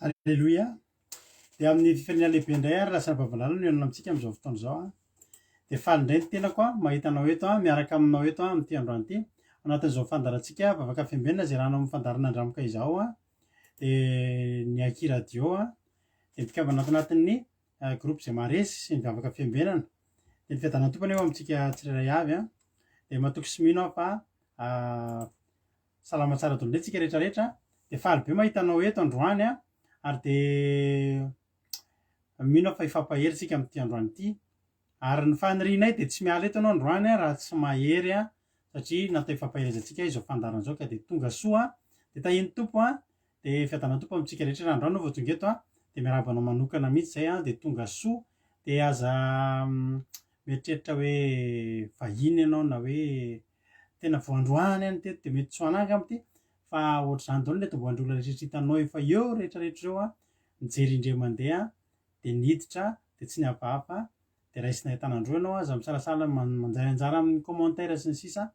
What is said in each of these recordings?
Alleloia. Dia amin'ny fiferina lehibe indray ary lasana bavalala no ianona amintsika amin'izao fotoana izao a. Dia faly indray ny tenako a mahita anao eto a miaraka aminao eto a amin'ity androany ity anatin'izao fandarantsika vavaka fiambenana izay rahana amin'ny fandarana andramoka izao a. Dia ny Aki radio a dia mikavana anatin'ny groupe izay maresy sy ny vavaka fiambenana. Dia ny fiadanany tompony eo amintsika tsirairay avy a. Dia matoky sy mino aho fa salama tsara daholo indray tsika rehetrarehetra. Dia faly be mahita anao eto androany a ary dia mino aho fa hifampahery tsika amin'ity androany ity. Ary ny fanirianay dia tsy miala eto ianao androany a raha tsy mahery a satria natao hifampahelezantsika izao fandarana izao ka dia tonga soa a. Dia tahiny tompo a dia fiadanany tompo amintsika rehetra raha androany no vao tonga eto a. Dia miarabanao manokana mihitsy izay a dia tonga soa. Dia aza mieritreritra hoe vahiny ianao na hoe tena vao androany any teto dia mety tsy ho ananga amity fa ohatr'izany daholo ny atomboandry olona rehetra hitanao efa eo rehetrarehetra eo a mijery indray mandeha dia niditra dia tsy nihafahafa dia raisinay tanandroa ianao aza misalasala manjary anjara amin'ny commentaire sy ny sisa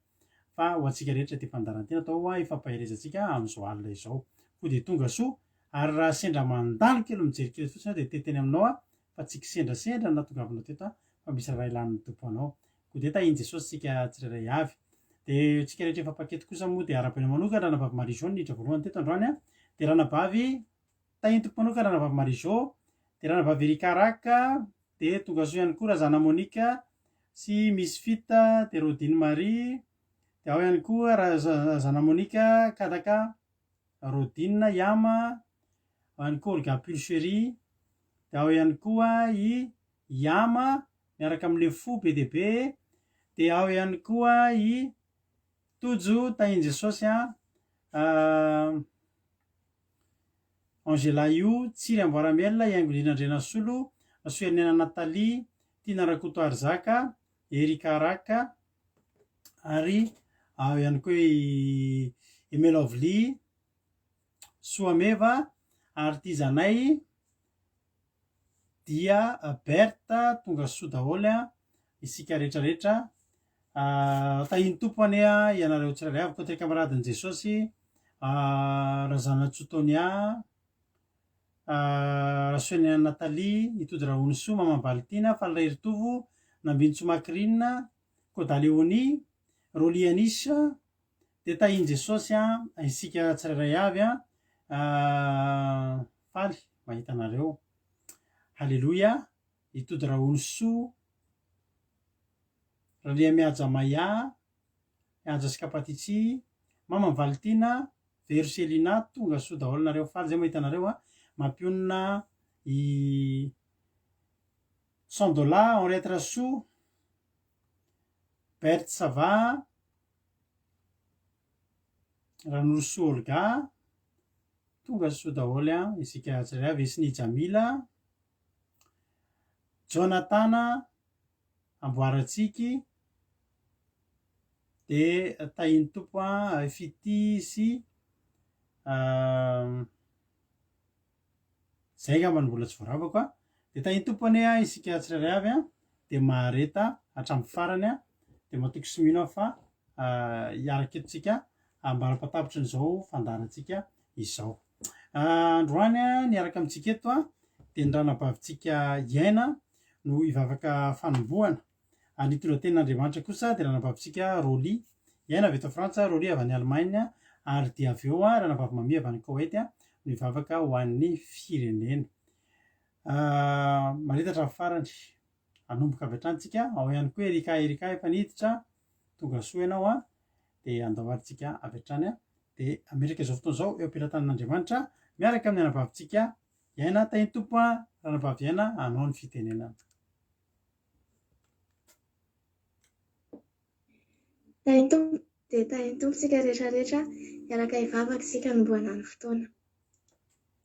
fa ho antsika rehetra ty fandaranty natao a hifampaherezantsika amin'izao alina izao. Ko dia tonga soa ary raha sendra mandalo kely mijery kely fotsiny dia teteny aminao a fa tsy kisendrasendra na tongavinao teto a fa misy raha ilan'ny tompo anao. Ko dia tahiny Jesosy tsika tsirairay avy. Dia tsika rehetra efa paketo kosa moa dia arapany manokana ranavavy Marizao niditra voalohany teto androany a. Dia ranavavy tahiny tompo manokana ranavavy Marizao. Dia ranavavy Erikaraka. Dia tonga soa ihany koa razana Monika sy Miss Fita dia Rodine Marie. Dia ao ihany koa razana Monika Kadaka Rodine Yama. Ao ihany koa Olga Pulcherie. Dia ao ihany koa i Yama miaraka amin'le fo be dia be. Dia ao ihany koa i Tojo tahiny Jesosy a. Angela io Tsiry Amboaramelona Iangolina Andrenasolo Soerinena Natalie Tina Rakoto Arzaka Erika Raka ary ao ihany koa i Emelovli Soameva ary ty zanay dia Berta tonga soa daholo a isika rehetrarehetra. Tahiny tompo ane a ianareo tsirairay avy koa ty kamaradin'i Jesosy razana Tsotonia Rasoenina Natalie itody Rahony Soa Mama Valtina Faliray Ritovo Nambintso Makrina Koda Leonie Roly Anisa. Dia tahiny Jesosy a isika tsirairay avy a faly mahita anareo. Halleloia. Itody Rahony Soa Ralia Miaja Maya Miaja Skapatitsy Mama Valtina Veroselina tonga soa daholo nareo faly zay mahita anareo a. Mampionina i Sandola Henriette Rasoa Berthe Sava Ranorosoa Olga tonga soa daholo a isika tsirairay avy. Esiny Jamila Jonatana Amboaratsiky. Dia tahiny tompo a Fity sy zay ngamba ny mbola tsy voaravako a. Dia tahiny tompo ane a isika tsirairay avy a dia mahareta hatramin'ny farany a. Dia matoky sy mino aho fa hiaraka etontsika ambara-patapitra n'izao fandarantsika izao. Androany a niaraka amintsika eto a dia ny ranabavintsika Iaina no hivavaka fanombohana. Ny tondraten'Andriamanitra kosa dia ranabavintsika Roly Iaina avy eto Frantsa, Roly avy any Allemagne ary dia avy eo a ranavavy Mami avy any Koweït a no hivavaka ho an'ny firenena. Maretatra amin'ny farany hanomboka avy hatrany tsika. Ao ihany koa Erika efa niditra tonga soa ianao a dia andao aritsika avy hatrany a. Dia ametraka izao fotoana izao eo am-pelatanan'Andriamanitra miaraka amin'ny ranabavintsika Iaina. Tahiny tompo a ranavavy Iaina hanao ny fitenenana. Tahiny tompo tsika rehetrarehetra miaraka hivavaka isika hanombohana ny fotoana.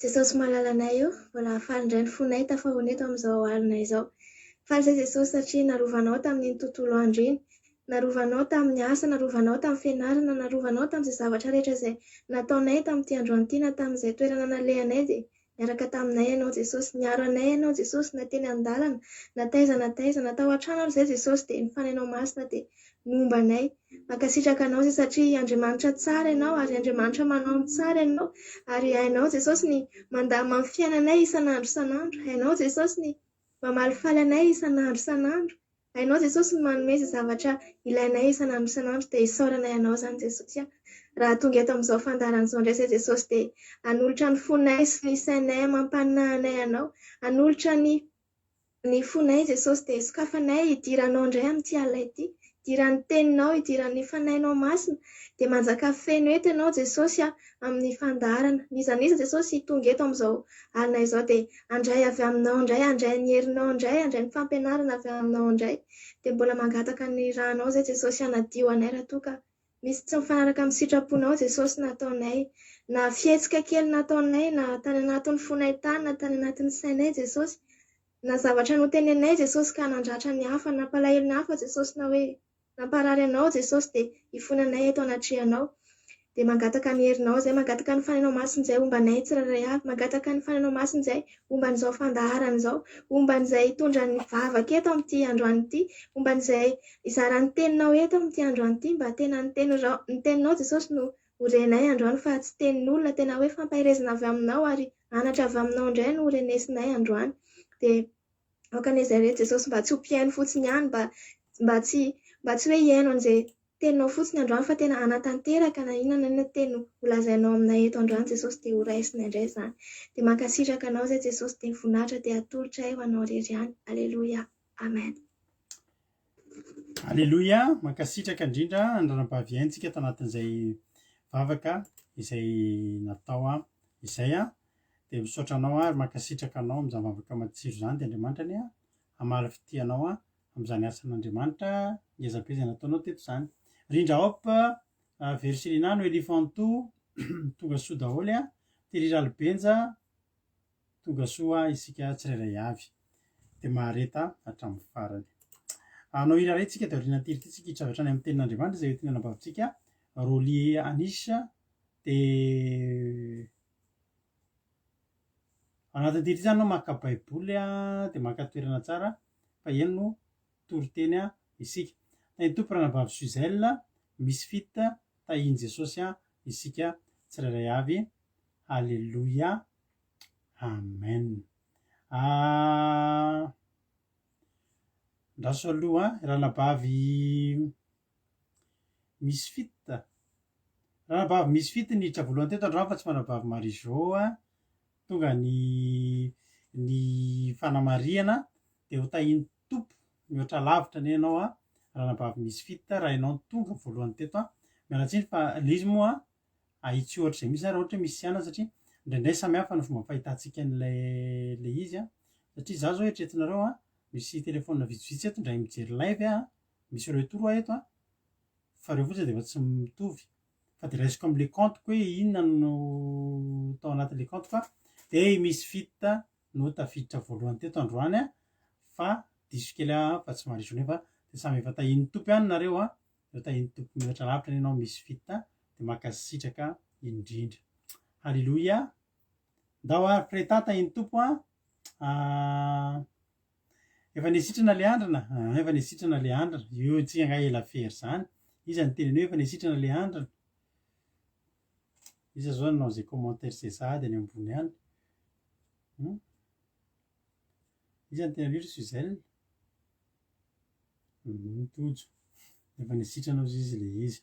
Jesosy malalanay io mbola hafaly indray ny fonay tafahoana eto amin'izao alina izao. Faly izay Jesosy satria narovanao tamin'iny tontolo andro iny, narovanao tamin'ny asa, narovanao tamin'ny fianarana, narovanao tamin'izay zavatra rehetra izay nataonay tamin'ity androany ity na tamin'izay toerana nalehanay dia miaraka taminay ianao Jesosy, niaro anay ianao Jesosy na teny an-dalana, na taiza, natao an-trano ary izay Jesosy dia ny fanainao masina dia mombanay. Mankasitraka anao zay satria Andriamanitra tsara ianao ary Andriamanitra manao tsara ianao ary hainao Jesosy ny mandama amin'ny fiainanay isan'andro isan'andro. Hainao Jesosy ny mamalifaly anay isan'andro isan'andro. Hainao Jesosy ny manome izay zavatra ilainay isan'andro isan'andro dia isaoranay anao zany Jesosy. Raha tonga eto amin'izao fandaharan'izao indray izay Jesosy dia hanolotra ny fonay sy ny sainay mampanahinay anao. Hanolotra ny fonay Jesosy dia sokafanay hidiranao indray amin'ity alina ity. Hidiran'ny teninao, hidiran'ny fanahinao masina dia manjaka feno eto ianao Jesosy amin'ny fandaharana. Nizaniza Jesosy tonga eto amin'izao alina izao dia handray avy aminao indray, handray ny herinao indray, handray ny fampianarana avy aminao indray. Dia mbola mangataka ny rahanao izay Jesosy hanadio anay raha toa ka misy tsy mifanaraka amin'ny sitraponao Jesosy nataonay. Na fihetsika kely nataonay, na tany anatin'ny fonay tany, na tany anatin'ny sainay Jesosy. Na zavatra notenenay Jesosy ka nandratra ny hafa, nampalahelo ny hafa Jesosy na hoe namparary anao Jesosy dia ifonanay eto anatrehanao. Dia mangataka ny herinao izay, mangataka ny fanahinao masina izay ombanay tsirairay avy, mangataka ny fanahinao masina izay omban'izao fandaharana izao, omban'izay hitondra ny vavaka eto amin'ity androany ity, omban'izay izarany teninao eto amin'ity androany ity, mba tena ny teninao Jesosy no horenay androany fa tsy tenin'olona, tena hoe fampahirezana avy aminao ary anatra avy aminao indray no horenesinay androany. Dia aokan'izay rehetra Jesosy mba tsy ho mpiaino fotsiny ihany, mba tsy hoe hiaino an'izay teninao fotsiny androany fa tena hanatanteraka na inona na inona teny holazainao aminay eto androany Jesosy dia ho raisinay indray izany. Dia mankasitraka anao izay Jesosy dia voninahitra dia atolotra eo anao irery ihany. Aleloia. Amen. Aleloia. Mankasitraka indrindra andranam-pahaviantsika tao anatin'izay vavaka izay natao izay dia misaotra anao ary mankasitraka anao amin'izany vavaka matsiro izany dia Andriamanitra ny hamaly fitianao amin'izany asan'Andriamanitra ngezabe izay nataonao teto izany. Rindra hop versilina no elifanto tonga soa daholo tirira albenja tonga soa isika tsirairay avy dia mahareta hatramin'ny farany. Anao iraray tsika dia oriana tiry tsika hitravatra any amin'ny tenin'Andriamanitra izay hoentina anambavintsika rolie anisa dia anatin'ny tiry zany anao maka baiboly dia maka toerana tsara fa eny no toriteny isika. Ny tompo ranavavy Suzelle misy fita tahiny Jesosy isika tsirairay avy. Aleloia. Amen. Ndraso aloha ranabavy misy fita. Ranabavy misy fita niditra voalohany teto androany fa tsy ranabavy Marie-Jo tonga ny fanamariana dia ho tahiny tompo mihoatra lavitra ny ianao ranabavy misy fita raha ianao tonga voalohany teto mialatsiny fa le izy moa ahitsy ohatra izay misy raha ohatra misy ihana satria indraindray samy hafa ny fomba fahitantsika n'ilay izy satria za zao eritreretinareo misy telefônina vitsivitsy eto indray mijery live misy retour eto fa reo fotsiny dia efa tsy mitovy fa dia raisiko amin'le compte hoe inona no tao anatin'le compte fa dia misy fita no tafiditra voalohany teto androany fa diso kely fa tsy mariso nefa dia samy efa tahiny tompo ihany nareo eo tahiny tompo mihoatra lavitra ny ianao misy fita dia mankasitraka indrindra. Halleloia. Ndao preta tahiny tompo efa nesitrana le andrana efa nesitrana le andrana io tsika nga ela fery zany izy ny teneny hoe efa nesitrana le andrana izy zao nanao izay commentaire zay sahady any ambony any izy ny tena liry Suzelle tojo efa nesitrana ozy izy le izy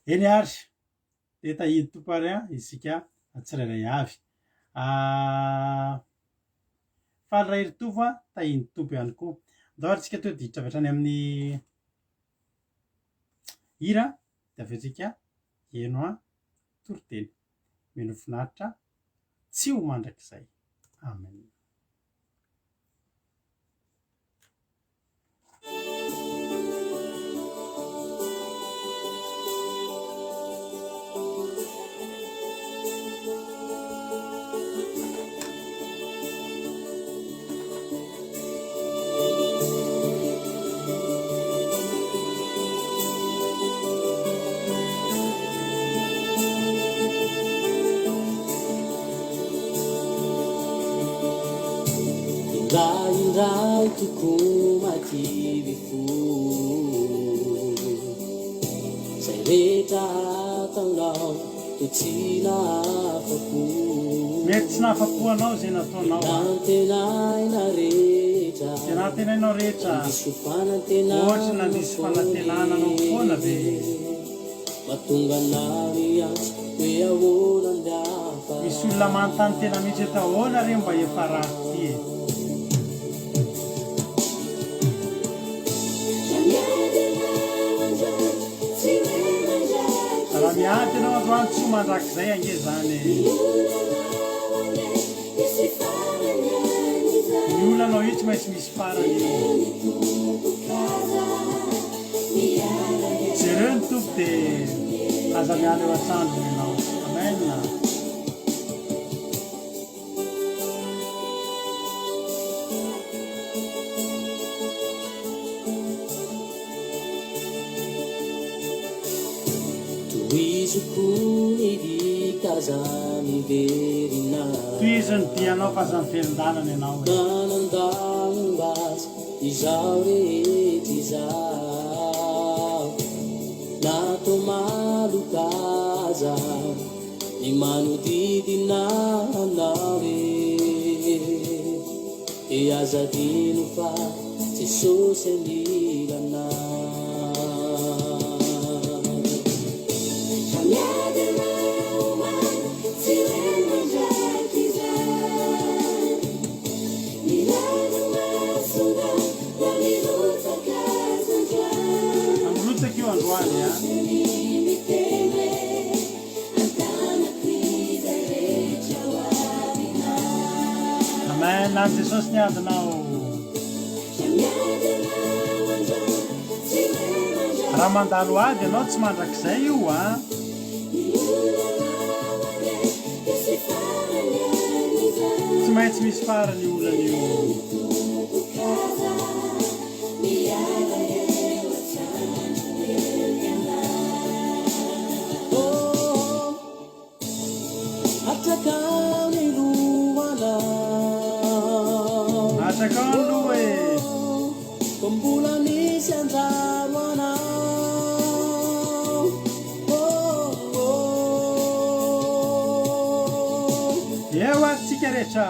eny ary dia tahiny tompo ary isika tsirairay avy. Faly ray ritovo tahiny tompo ihany koa. Ndao ary tsika teo diditra avy hatrany amin'ny hira dia avy eo tsika eno toriteny mino finaritra tsy ho mandrakizay. Amen. toko mativy fo zay rehetra ataonao to tsy nahafa-po mety tsy nahafa-po anao zay nataonao nantenaina rehetra de nahatenainao rehetra diso fanantenana ohatra nandisy fanantenana anao foana ve mahatonga anao iantso hoe ahoana andiafa misy olona manontany tena mihitsy eto ahoana re mba efa raha ty raha miady anao androany tsy ho mandrakizay ange zany ny olanao io tsy maintsy misy farany jereo ny tompo de aza miala eo an-trandrony ianao amena toizoko ny dikaza miverina toiziny dianao fa aza mivelon-dalana ianao nanandahombaza izao rehetra izao nato malokaza ny manodidina anao e azadino fa Jesosy milana amolotaka io androany a amen na Jesosy niadinao raha mandalo ady ianao tsy mandrakizay io a tsy maintsy misy farany olana io atrakao ny lohana atrakao ny loha e ko mbola misy anjaro anao eo atsika rehetra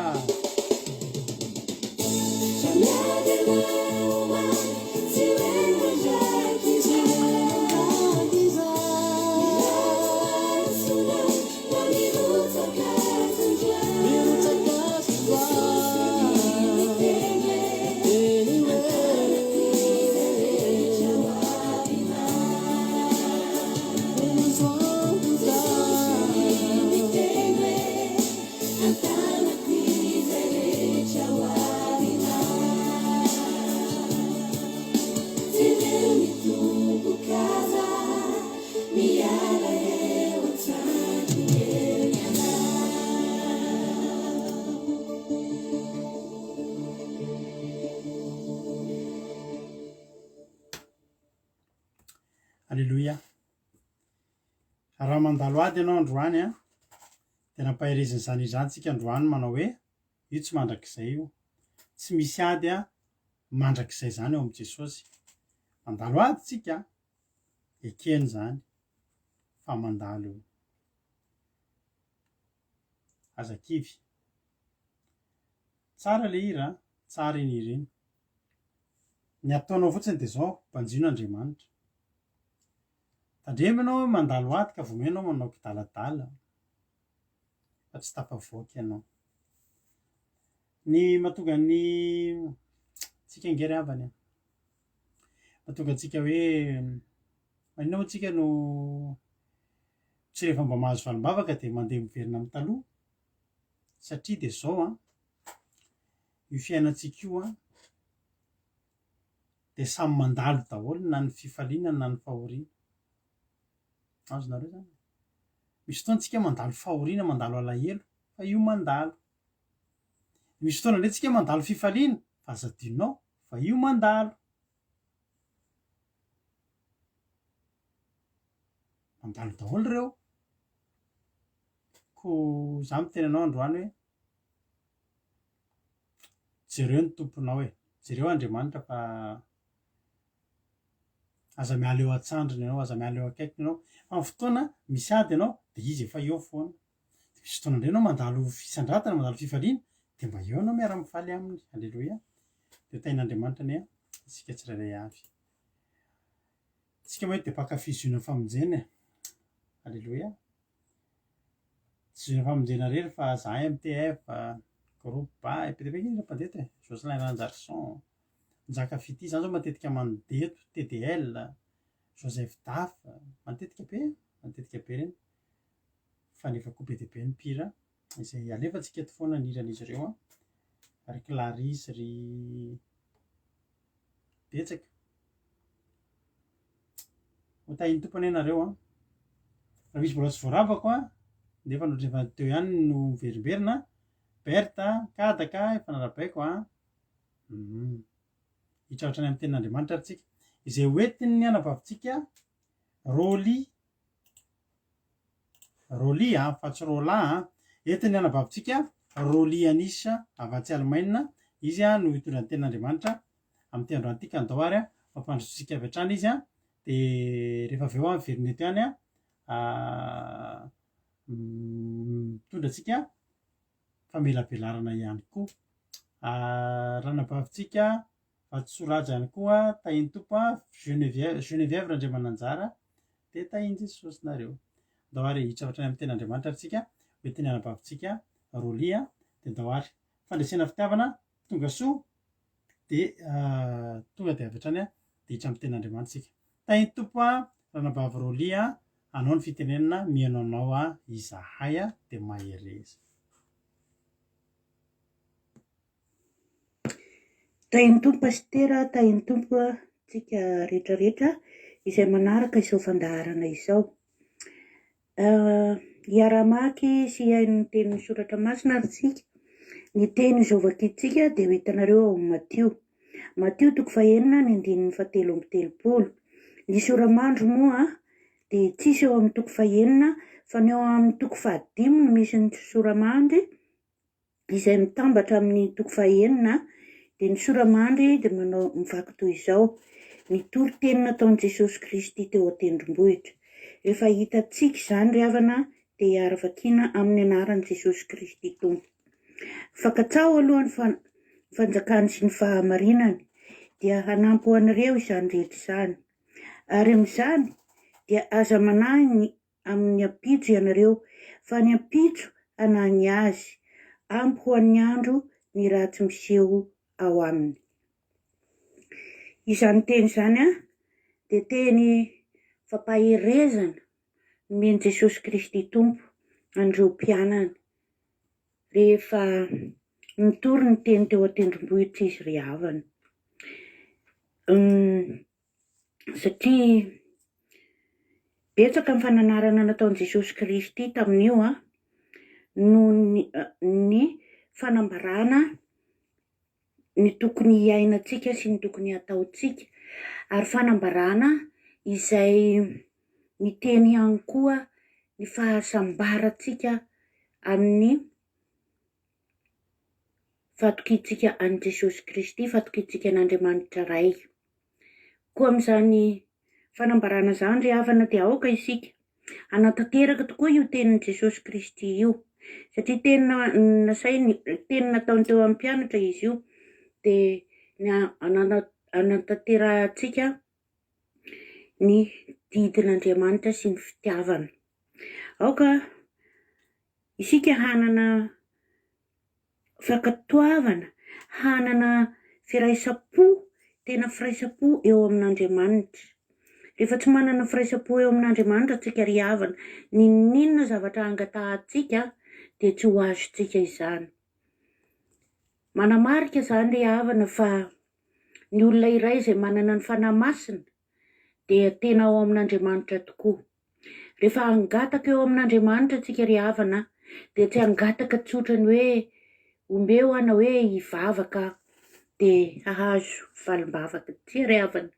Alléluia. Raha mandalo ady ianao androany a de nampahiriziny zany izany tsika androany manao hoe io tsy mandrakizay io tsy misy ady a mandrakizay zany eo am' Jesosy mandalo ady tsika ekeny zany fa mandalo io azakivy tsara le hira tsara iny hira iny ny ataonao fotsiny de zao mpanjino Andriamanitra tandremanao mandalo ady ka vomenao manao kidaladala fa tsy tafavoaky ianao ny mahatonga ny tsika ngery avany mahatonga antsika hoe maninona moa tsika no tsy rehefa mba mahazo valimbavaka de mandeha miverina amin'ny taloha satria de zao a io fiainantsika io a de samy mandalo daholo na ny fifalinana na ny fahoriana azonareo zany misy fotoana tsika mandalo fahoriana mandalo alahelo fa io mandalo misy fotoana ndray tsika mandalo fifaliana fa azadinao fa io mandalo daholo reo ko za miteny anao androany hoe jereo ny tomponao e jereo Andriamanitra fa aza miala eo an-tsandriny ianao, aza miala eo akaikiny ianao. Amin'ny fotoana misy ady ianao de izy efa eo foana. De misy fotoana indray ianao mandalo fisandratana, mandalo fifaliana de mba eo ianao miara-mifaly aminy. Alleloia. De tain'Andriamanitra anie isika tsirairay avy. Tsika moa de mpankafy zoina famonjena. Alleloia. Tsy zoina famonjena rery fa zahay MTF, groupe ba, epetepeka iny mpandeha e, Jocelyn Ranjarson, Njakafy ity zany zao matetika mandeto, TDL, Joseph Daf, matetika be reny. Fa nefa koa be dia be ny mpira izay alefantsika eto foana ny iran'izy ireo ry Clarisse, ry betsaka. Ho tahin'ny tompony ianareo raha misy mbola tsy voaravako nefa efa teo ihany no verimberina. Berta, Kadaka, efa narabaiko hitraotrany amin'ny tenin'Andriamanitra ary tsika izay hoentiny ny anabavitsika Roly fa tsy Roland entiny ny anabavitsika Roly Anisa avatsy Alemaina. Izy no hitondra ny tenin'Andriamanitra amin'ny androany ity kandoary mampandrosotsika avy hatrany izy de rehefa avy eo verina eto ihany mitondra antsika famelabelarana ihany koa. Ranabavitsika Vatsoraja ihany koa tahin'ny tompo Geneviève Andriamananjara de tahin'i Jesosy nareo. Dahoary hitraotrany amin'ny tenin'Andriamanitra tsika hoentiny anabavitsika Roly de dahoary fandresena fitiavana tonga soa de tonga de avy hatrany de hitra amin'ny tenin'Andriamanitra tsika. Tahin'ny tompo ranabavy Roly anao ny fitenenana mihaino anao izahay de mahereza. Tahin'ny tompo pastera, tahin'ny tompo tsika rehetrarehetra izay manaraka izao fandaharana izao. Iara-maky sy hain'ny tenin'ny soratra masina ary tsika. Ny teny zovakitsika dia ho hitanareo ao Matthieu 9:7-13. Ny soramandro moa dia tsisy eo amin'ny 9 fa ny eo amin'ny 15 no misy ny soramandry izay mitambatra amin'ny 9 dia ny soramandry dia manao mivaky toy izao: nitory teny nataon'i Jesosy Kristy teo an-tendrombohitra. Rehefa hitantsika izany ry havana dia hiara-vakiana amin'ny anaran'i Jesosy Kristy Tompo. Fankatsaho alohan'ny fanjakany sy ny fahamarinany dia hanampy ho anareo izany rehetra izany. Ary amin'izany dia aza manahy amin'ny ampitso ianareo, fa ny ampitso anahy azy. Ampy ho an'ny andro ny ratsy miseho ao aminy. Izany teny izany dia teny fampaherezana nomen'i Jesosy Kristy Tompo andreo mpianany rehefa nitory ny teny teo an-tendrombohitra izy ry havana. Satria betsaka ny fananarana nataon'i Jesosy Kristy tamin'io no ny fanambarana ny tokony hiainantsika sy ny tokony hataontsika, ary fanambarana izay miteny ihany koa ny fahasambarantsika amin'ny fatokitsika an'i Jesosy Kristy, fatokitsika an'Andriamanitra ray. Koa amin'izany fanambarana izany ry havana dia aoka isika hanatanteraka tokoa io tenin'i Jesosy Kristy io, satria teny nataony teo amin'ny mpianatra izy io dia hanatanterantsika ny didin'Andriamanitra sy ny fitiavana. Aoka isika hanana fankatoavana, hanana firaisapo, tena firaisapo eo amin'Andriamanitra. Rehefa tsy manana firaisapo eo amin'Andriamanitra tsika ry havana, ninona zavatra angatahantsika dia tsy ho azontsika izany. Manamarika izany ry havana fa ny olona iray izay manana ny fanahy masina dia tena ao amin'Andriamanitra tokoa. Rehefa hangataka eo amin'Andriamanitra tsika ry havana dia tsy hangataka tsotra ny hoe ombeo na hoe hivavaka dia hahazo valim-bavaka. Tsy ry havana,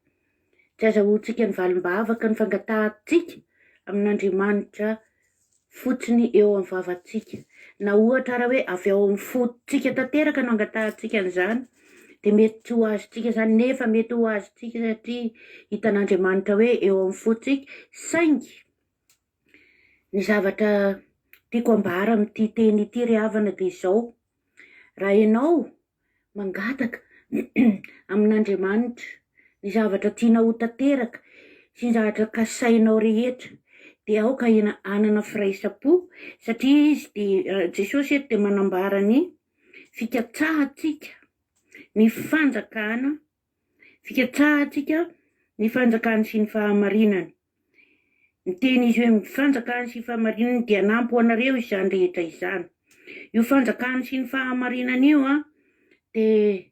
tsy azahoantsika ny valim-bavaka ny fangatahantsika amin'Andriamanitra fotsiny eo amin'ny vavantsika. Na ohatra raha hoe avy ao amin'ny fototsika tanteraka no angatahantsika an'izany dia mety tsy ho azontsika zany nefa mety ho azontsika satria hitan'Andriamanitra hoe eo amin'ny fotsika saingy ny zavatra tiako ambara amin'ity teny ity ry havana dia izao raha ianao mangataka amin'Andriamanitra ny zavatra tiana ho tanteraka sy ny zavatra kasainao rehetra dia aoka anana firaisam-po satria izy dia Jesosy eto dia manambara ny fikatsahantsika ny fanjakana fikatsahantsika ny fanjakana sy ny fahamarinana. Ny teny izy hoe fanjakana sy ny fahamarinana dia nampy ho anareo izany rehetra izany. Io fanjakana sy ny fahamarinana io dia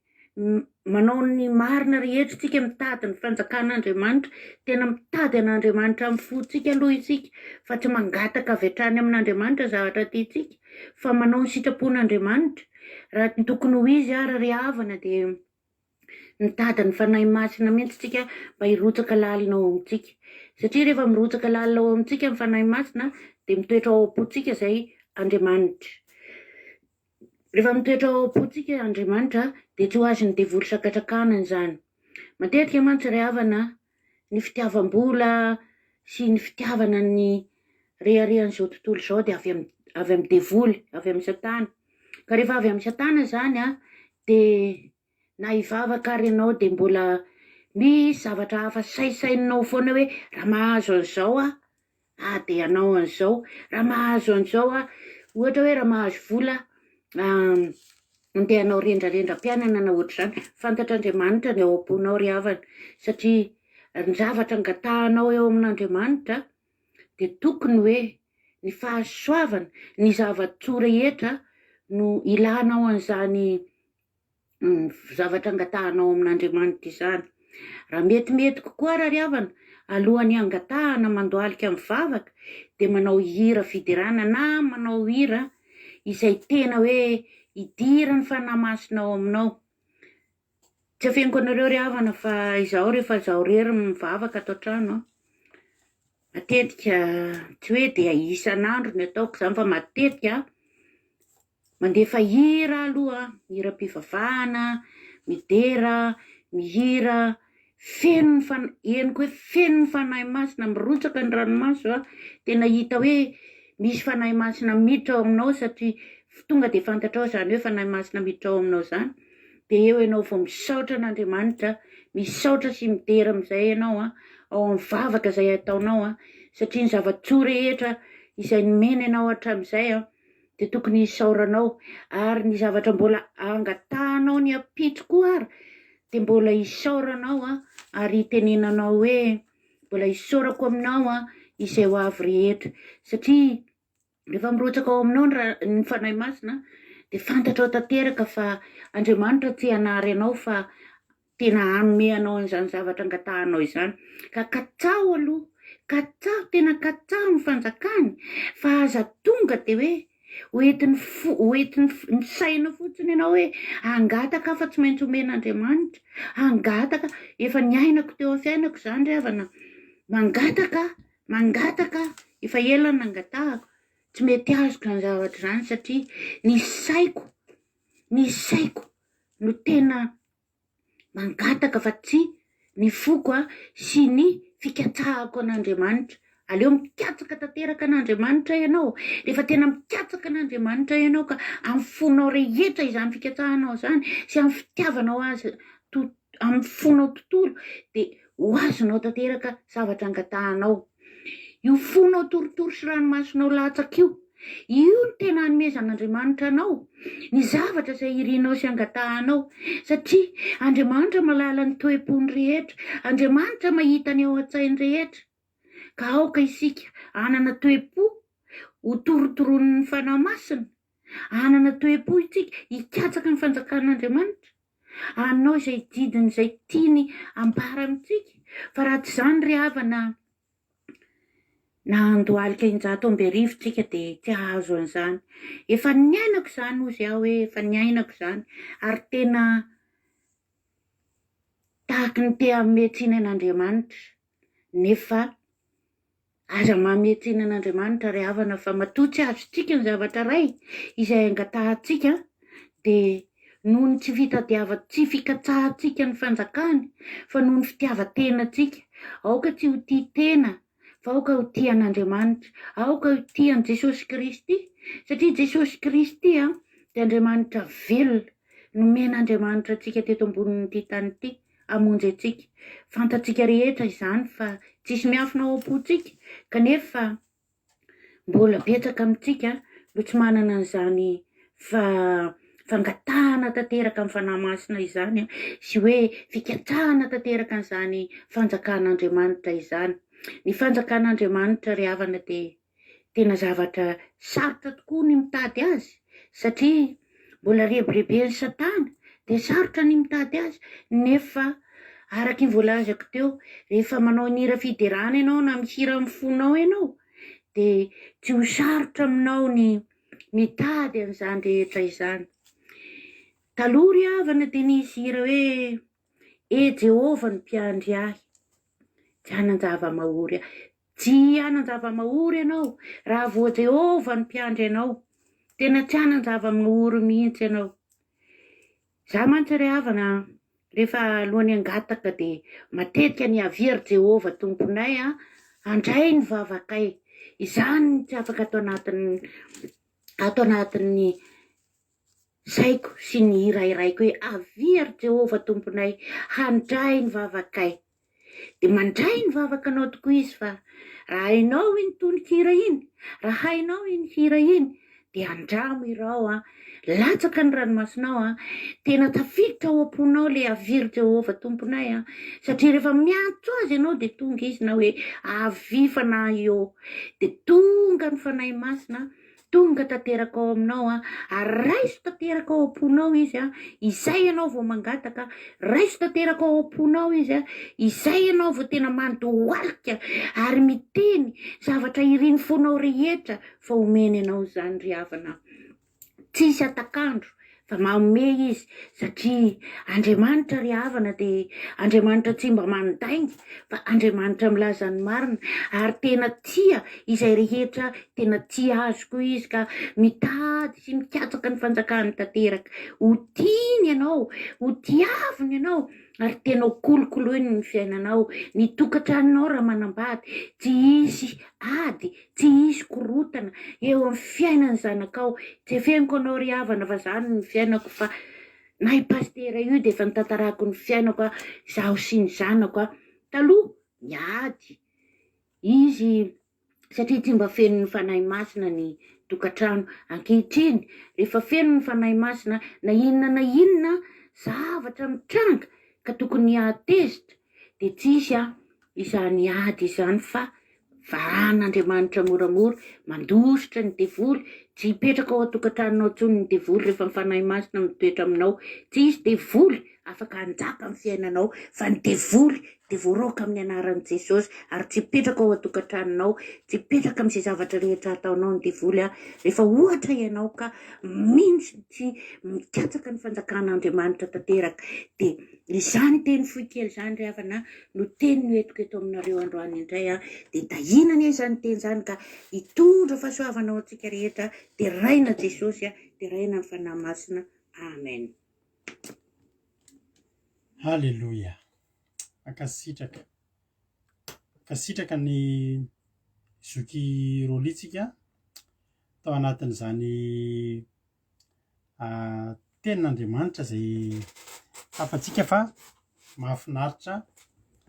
manao ny marina rehetra tsika mitady ny fanjakan'Andriamanitra, tena mitady an'Andriamanitra amin'ny fontsika aloha isika fa tsy mangataka avy hatrany amin'Andriamanitra zavatra tiantsika fa manao ny sitrapon'Andriamanitra. Raha ny tokony ho izy ary ry havana dia mitady ny fanahy masina mihitsy tsika mba hirotsaka lalinao amintsika satria rehefa mirotsaka lalinao amintsika ny fanahy masina dia mitoetra ao am-pontsika izay Andriamanitra. Rehefa mitoetra ao am-pontsika Andriamanitra dia tsy ho azony devoly sakatsakanana izany. Matetika mantsy ry havana ny fitiavam-bola sy ny fitiavana ny reharehan'izao tontolo izao dia avy amin'ny devoly, avy amin'ny satana. Ka rehefa avy amin'ny satana zany dia na hivavaka ary ianao dia mbola misy zavatra hafa saisaininao foana hoe raha mahazo an'izao dia anao an'izao, raha mahazo an'izao ohatra hoe raha mahazo vola andeha anao rendrarendram-piainana na ohatr'izany. Fantatr'Andriamanitra ny ao am-ponao ry havana satria ny zavatra angatahanao eo amin'Andriamanitra dia tokony hoe ny fahasoavana ny zava-tsoa rehetra no ilanao an'izany zavatra angatahanao amin'Andriamanitra izany. Raha metimety kokoa raha ry havana alohan'ny angatahana mandoalika mivavaka dia manao hira fidirana na manao hira izay tena hoe hidira ny fanahy masinao aminao. Tsy afeniko anareo ry havana fa izaho rehefa izaho rery mivavaka ato an-trano matetika tsy hoe dia isan'andro ny ataoko izany fa matetika mandefa hira aloha, hira mpivavahana, midera, mihira, henoko hoe feno ny fanahy masina, mirotsaka ny ranomaso tena hita hoe misy fanahy masina miditra ao aminao satria tonga dia fantatrao izany hoe fanahy masina miditra ao aminao izany. Dia eo ianao vao misaotra an'Andriamanitra, misaotra sy midera amin'izay ianao ao amin'ny vavaka izay ataonao satria ny zava-tsoa rehetra izay nomena ianao hatramin'izay dia tokony hisaoranao. Ary ny zavatra mbola angatahanao ny ampitso koa ary dia mbola hisaoranao ary tenenanao hoe mbola hisaorako aminao izay ho avy rehetra satria rehefa mirotsaka ao aminao ny fanahy masina dia fantatrao tanteraka fa Andriamanitra tsy hanary anao fa tena hanome anao an'izany zavatra angatahanao izany. Ka katsaho aloha, katsaho, tena katsaho ny fanjakany fa aza tonga dia hoe hoentin'ny ny saina fotsiny ianao hoe hangataka fa tsy maintsy omen'Andriamanitra, hangataka efa niainako teo amin'ny fiainako izany ry havana, mangataka efa ela ny nangatahako tsy mety azoko ny zavatra izany satria ny saiko no tena mangataka fa tsy ny foko sy ny fikatsahako an'Andriamanitra. Aleo mikatsaka tanteraka an'Andriamanitra ianao. Rehefa tena mikatsaka an'Andriamanitra ianao ka amin'ny fonao rehetra izany fikatsahanao izany sy amin'ny fitiavanao azy amin'ny fonao tontolo dia ho azonao tanteraka zavatra angatahanao. Io fonao torotoro sy ranomasonao latsaka io no tena hanomezan'Andriamanitra anao ny zavatra izay irianao sy angatahanao satria Andriamanitra malala ny toe-pony rehetra, Andriamanitra mahita ny ao an-tsainy rehetra. Ka aoka isika hanana toe-po ho torotoronin'ny fanahy masina, hanana toe-po isika hikatsaka ny fanjakan'Andriamanitra, hanao izay didiny izay tiany ambara amintsika. Fa raha tsy izany ry havana na andohalika injato amby arivo tsika dia tsy ahazo an'izany. Efa niainako izany ozy aho hoe efa niainako izany ary tena tahaka ny te hametsiana an'Andriamanitra nefa aza mametsiana an'Andriamanitra ry havana fa matoa tsy azontsika ny zavatra ray izay angatahantsika dia noho ny tsy fikatsahantsika ny fanjakany, fa noho ny fitiavan-tenantsika. Aoka tsy ho tia tena, fa aoka ho tia an'Andriamanitra, aoka ho tia an' Jesosy Kristy, satria Jesosy Kristy dia Andriamanitra velona, nomen'Andriamanitra antsika teto ambonin'ity tany ity, hamonjy antsika. Fantatsika rehetra izany fa tsisy miafina ao am-pontsika, kanefa mbola betsaka amintsika no tsy manana an'izany fangatahana tanteraka amin'ny fanahy masina izany sy hoe fikatsahana tanteraka an'izany fanjakan'Andriamanitra izany. Ny fanjakan'Andriamanitra ry havana dia tena zavatra sarotra tokoa ny mitady azy, satria mbola rebrebeny Satana dia sarotra ny mitady azy. Nefa araka ny voalazako teo, rehefa manao ny hira fiderana ianao na mihira amin'ny fonao ianao, dia tsy ho sarotra aminao ny mitady an'izany rehetra izany. Taloha ry havana dia nisy hira hoe Jehova ny mpiandry ahy, tsy hanan-java-mahory ahy. Tsy hanan-java-mahory ianao raha vao Jehova ny mpiandry ianao, tena tsy hanan-java-mahory mihitsy ianao. Za mantsy ry havana rehefa alohan'ny angataka dia matetika ny avery Jehova tomponay handray ny vavakay. Izany tsy afaka atao anatin'ny saiko sy ny irairaiko hoe avery Jehova tomponay handray ny vavakay. Dia mandray ny vavakanao tokoa izy, fa raha hainao iny tononkira iny, raha hainao iny hira iny, dia andramo irao latsaka ny ranomasinao tena tafiditra ao am-ponao le avery Jehova tomponay satria rehefa miantso azy ianao dia tonga izy na hoe avy fanahy eo, dia tonga ny fanahy masina, tonga tanteraka ao aminao raiso tanteraka ao am-ponao izy izay ianao vao mangataka, raiso tanteraka ao am-ponao izy izay ianao vao tena mandohalika ary miteny zavatra iriny fonao rehetra fa omeny ianao zany ry havana. Tsisy atakandro fa manome izy, satria Andriamanitra ry havana dia Andriamanitra tsy mba mandainga, fa Andriamanitra milaza ny marina ary tena tia izay rehetra tena tia azy koa izy, ka mitady sy mikatsaka ny fanjakany tanteraka. Ho tiany ianao, ho tiaviny ianao ary tena ho kolokoloiny ny fiainanao. Ny tokantranonao raha manambady, tsy hisy ady, tsy hisy korotana eo amin'ny fiainany zanakao. Tsy efeniko anao ry havana fa zany ny fiainako, fa na i pastera io dia efa nitantarako ny fiainako zaho sy ny zanako taloha niady izy, satria tsy mba feno ny fanahy masina ny tokantrano. Ankehitriny rehefa feno ny fanahy masina, na inona zavatra mitranga ka tokony atezitra dia tsisy izany ady izany, fa varan'Andriamanitra moramora mandositra ny devoly. Tsy hipetraka ao atokantranonao intsony ny devoly rehefa ny fanahy masina mitoetra aminao. Tsy hisy devoly afaka hanjaka amin'ny fiainanao, fa ny devoly dia voaroka amin'ny anaran'i Jesosy, ary tsy hipetraka ao atokantranonao, tsy hipetraka amin'izay zavatra rehetra ataonao ny devoly rehefa ohatra ianao ka mihintsy tsy mikatsaka ny fanjakan'Andriamanitra tanteraka. Dia izany teny fohy kely izany ry havana no teny noetiko eto aminareo androany indray dia dahinana izany teny izany ka hitondra fahasoavana ao antsika rehetra, dia raina Jesosy dia raina ny fanahy masina. Amen. Halleluja. Akasitraka ny zoky rolitsika tao anatin'izany tenin'Andriamanitra izay hafantsika fa mahafinaritra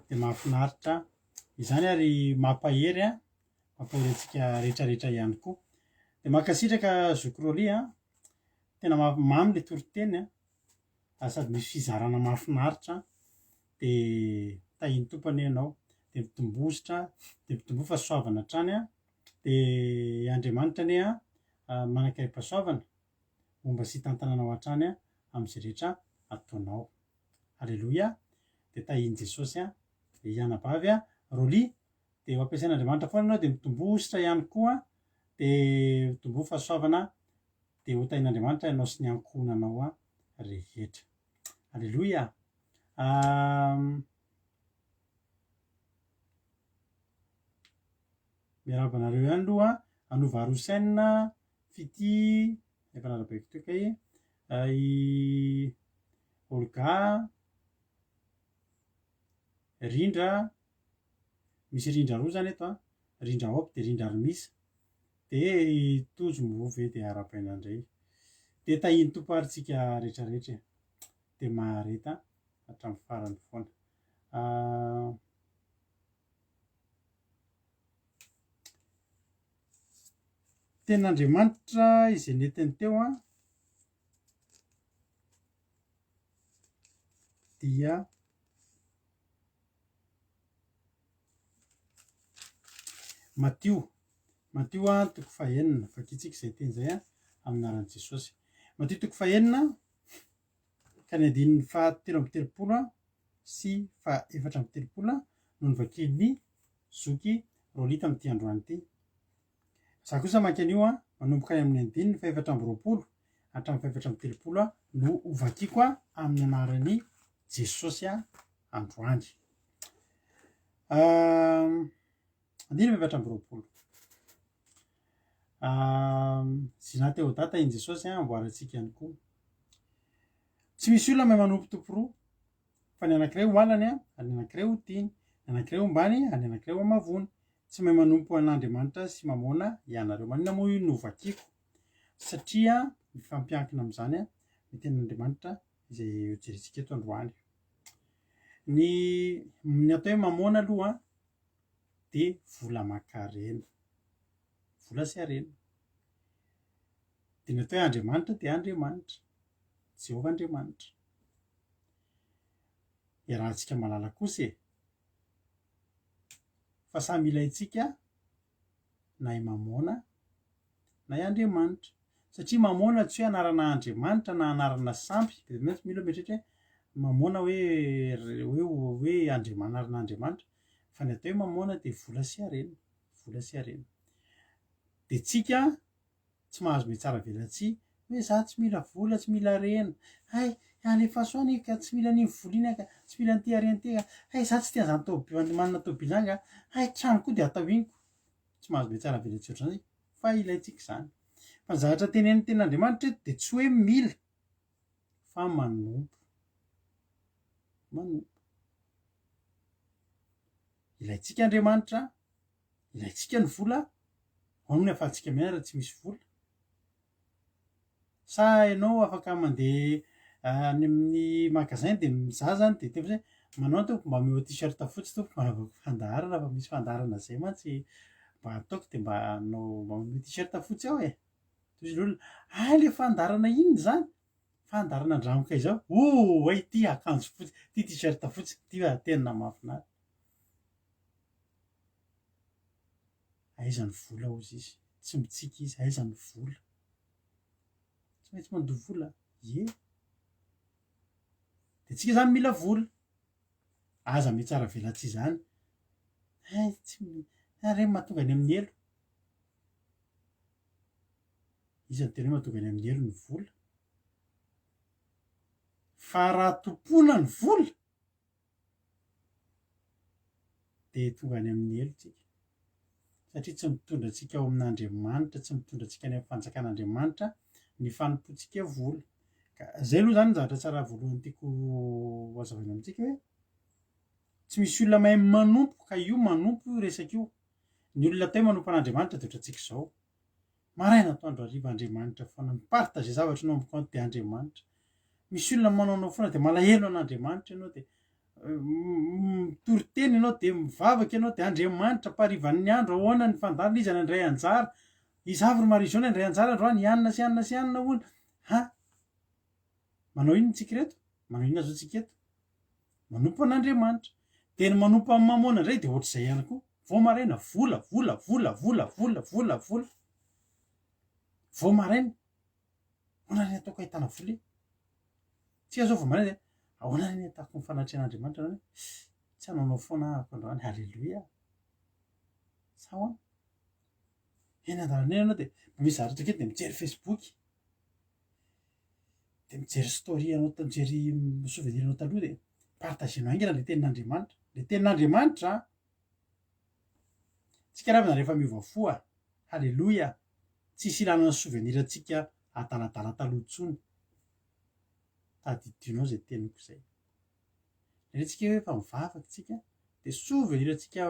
dia mahafinaritra izany ary mampahery antsika rehetrarehetra ihany koa. Dia mankasitraka zoky roly tena mamy le toriteny sady misy fizarana mahafinaritra, dia tahiny tompony ianao dia mitombositra, dia mitombo fahasoavana hatrany dia Andriamanitra anie manankaim-pahasoavana momba sy tantananao hatrany amin'izay rehetra ataonao. Halleluja. Dia tahiny Jesosy dia ianabavy roly dia ho ampiasain'Andriamanitra foana ianao dia mitombositra ihany koa, dia mitombo fahasoavana dia ho tahin'Andriamanitra ianao sy ny ankohonanao rehetra. Halleluja. Miarabanareo ihany aloha Anova Rosaine fity efa narabaiko teo kay i Olga, rindra, misy rindra roa zany eto a, rindra hop de rindra rimisa, de tojo mbovy de arapaina indray, de tahiny toparitsika rehetrarehetra de mahareta hatramin'ny farany foana. Tenin'Andriamanitra izay nentiny teo a dia Matio a toko fahaenina, fakitsika izay teny zay a amin'ny anaran'i Jesosy. Matio toko fahaenina ka ny andininy fahatelo amby telopolo sy fahaefatra amby telopolo no nivakian'ny zoky Rolita amin'ity androany ity. Za kosa maka an'io a manomboka any amin'ny andininy fahaefatra amby roapolo hatramin'ny fahaefatra amby telopolo no hovakiko a amin'ny anaran'i Jesosy a androany. Andininy fahaefatra amby roapolo. Zina teo data iny Jesosy a amboarantsika ihany koa. Tsy misy olona mahay manompo tompy roa, fa ny anankiray ho alany a, ny anankiray ho tiany, ny anankiray ho mbany, ny anankiray ho amavony. Tsy mahay manompo an'Andriamanitra sy mamona ianareo. Maninona moa io no vakiako? Satria mifampiankina amin'izany a ny tenin'Andriamanitra izay jerentsika eto androany. Ny atao hoe mamona aloha de vola makarena, vola sy harena. De ny atao hoe Andriamanitra de Andriamanitra, Jehovah Andriamanitra. Iarahantsika malala kosa e, fa samy ilayntsika na i mamona na i Andriamanitra, satria mamona tsy hoe anarana Andriamanitra na anarana sampy, de mila mieritreritra hoe mamona hoe anarana Andriamanitra, fa ny atao hoe mamona de vola sy harena, vola sy harena. De tsika tsy mahazo be tsara velatsia hoe za tsy mila vola, tsy mila harena, hay alefa soany ka tsy mila an'iny voliny ka, tsy mila an'ity harena ka, hay za tsy tia an'izany manana tôbily zany ka, hay trano koa de atao iniko. Tsy mahazo be tsara velatsia ohatr'izany fa ilayntsika izany. Fa ny zavatra tenenin'ny tenin'Andriamanitra de tsy hoe mila fa manompo. Manompo. Ilayntsika Andriamanitra, ilayntsika ny vola, ao ny ahafahantsika miaina raha tsy misy vola. Sa ianao afaka mandeha any amin'ny magasin de mizaha zany de teo fotsiny manao tompo mba omeo t-shirt fotsy tompo mba hanaovako fandaharana, fa misy fandaharana zay mantsy mba ataoko de mba omeo t-shirt fotsy aho e. Toy izay olona, le fandaharana inona zany? Fandaharana andramoko izao. Hay ty akanjo fotsy, ty t-shirt fotsy, ty tena mahafinaritra. Aiza ny vola hozy izy? Tsy mitsika izy, aiza ny vola? Tsy maintsy mandoha vola? Ie. De tsika zany mila vola. Aza me tsara velatsia zany. Reny mahatonga any amin'ny elo. Iza ny tena hoe mahatonga any amin'ny elo ny vola? Fa raha tompona ny vola de tonga any amin'ny elo tsika. Satria tsy mitondra antsika ao amin'Andriamanitra, tsy mitondra antsika any amin'ny fanjakan'Andriamanitra ny fanompoantsika vola. Ka zay aloha zany ny zavatra tsara voalohany tiako hazavaina amintsika hoe tsy misy olona mahay manompo ka io manompo io resaka io. Ny olona atao hoe manompo an'Andriamanitra de ohatrantsika izao. Maraina atoandro hariva Andriamanitra foana, miparitaze zavatra nomboko anto de Andriamanitra. Misy olona manaonao foana de malahelo an'Andriamanitra ianao de mitory-teny ianao de mivavaka ianao de Andriamanitra parivan'ny andro ahoana ny fandarina izy andray anjara. Izavy ro marizaona andray anjara androany ianona sy anona sy anona hono. Manao inona tsika reto? Manao inona zao tsika eto? Manompo an'Andriamanitra. De ny manompo amin'ny mamona indray de ohatr'izay ihany koa. Vao maraina vola, vola, vola, vola, vola, vola, vola. Vao maraina. Ahoana ny ataoko ahitana vola e? Tsika zao vao maraina de ahoana ny atako ny fanatrehan'Andriamanitra zany? Tsy hanaonao foana ahako androany. Halleloia. Sa hoana? Eny an-dalana eny ianao de misy zavatra kely de mijery Facebook. De mijery story anao, mijery souvenir anao taloha de partagenao aingana le tenin'Andriamanitra. Le tenin'Andriamanitra. Tsika ravina rehefa miova fo a. Halleloia. Tsisy ilanana souvenir antsika adaladala taloha intsony. tadidinao zay teniko zay reheatsika hoe efa mivavaka tsika de sovy irantsika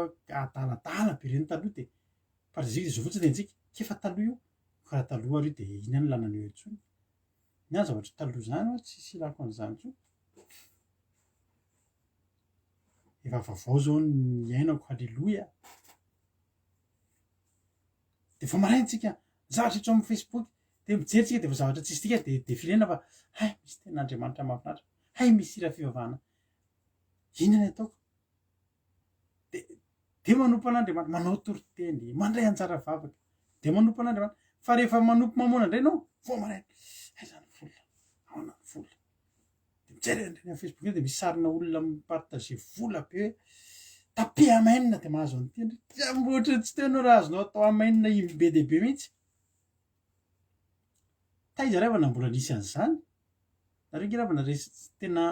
adaladala be reny taloha de parzika zao fotsiny antsika kefa taloha io karaha taloha ary de ina ny lanana eo intsony ny any zavatra taloha zany tsisy ilako an'izany tsony efa vaovao zao ny ainako halleloia de fa maraintsika zavatra hitso amin'ny Facebook de mijerytsika de fa zavatra tsisy tika de filena fa hay misy ten'Andriamanitra mahafinaritra hay misy ira fivavahana inona ny ataoko de manompo an'Andriamanitra manao toriteny mandray anjara vavaka de manompo an'Andriamanitra fa rehefa manompo mamona indray nao vao maraina aizany vola aona ny vola de mijery andreny amin'ny Facebook de misy sarina olona mipartager vola be hoe tape amainina de mahazo an'ity ohatra tsy tenao raha azonao atao amainina be dehibe mihitsy taiza ravana mbola nisy an'izany nareo nge ravana resy tena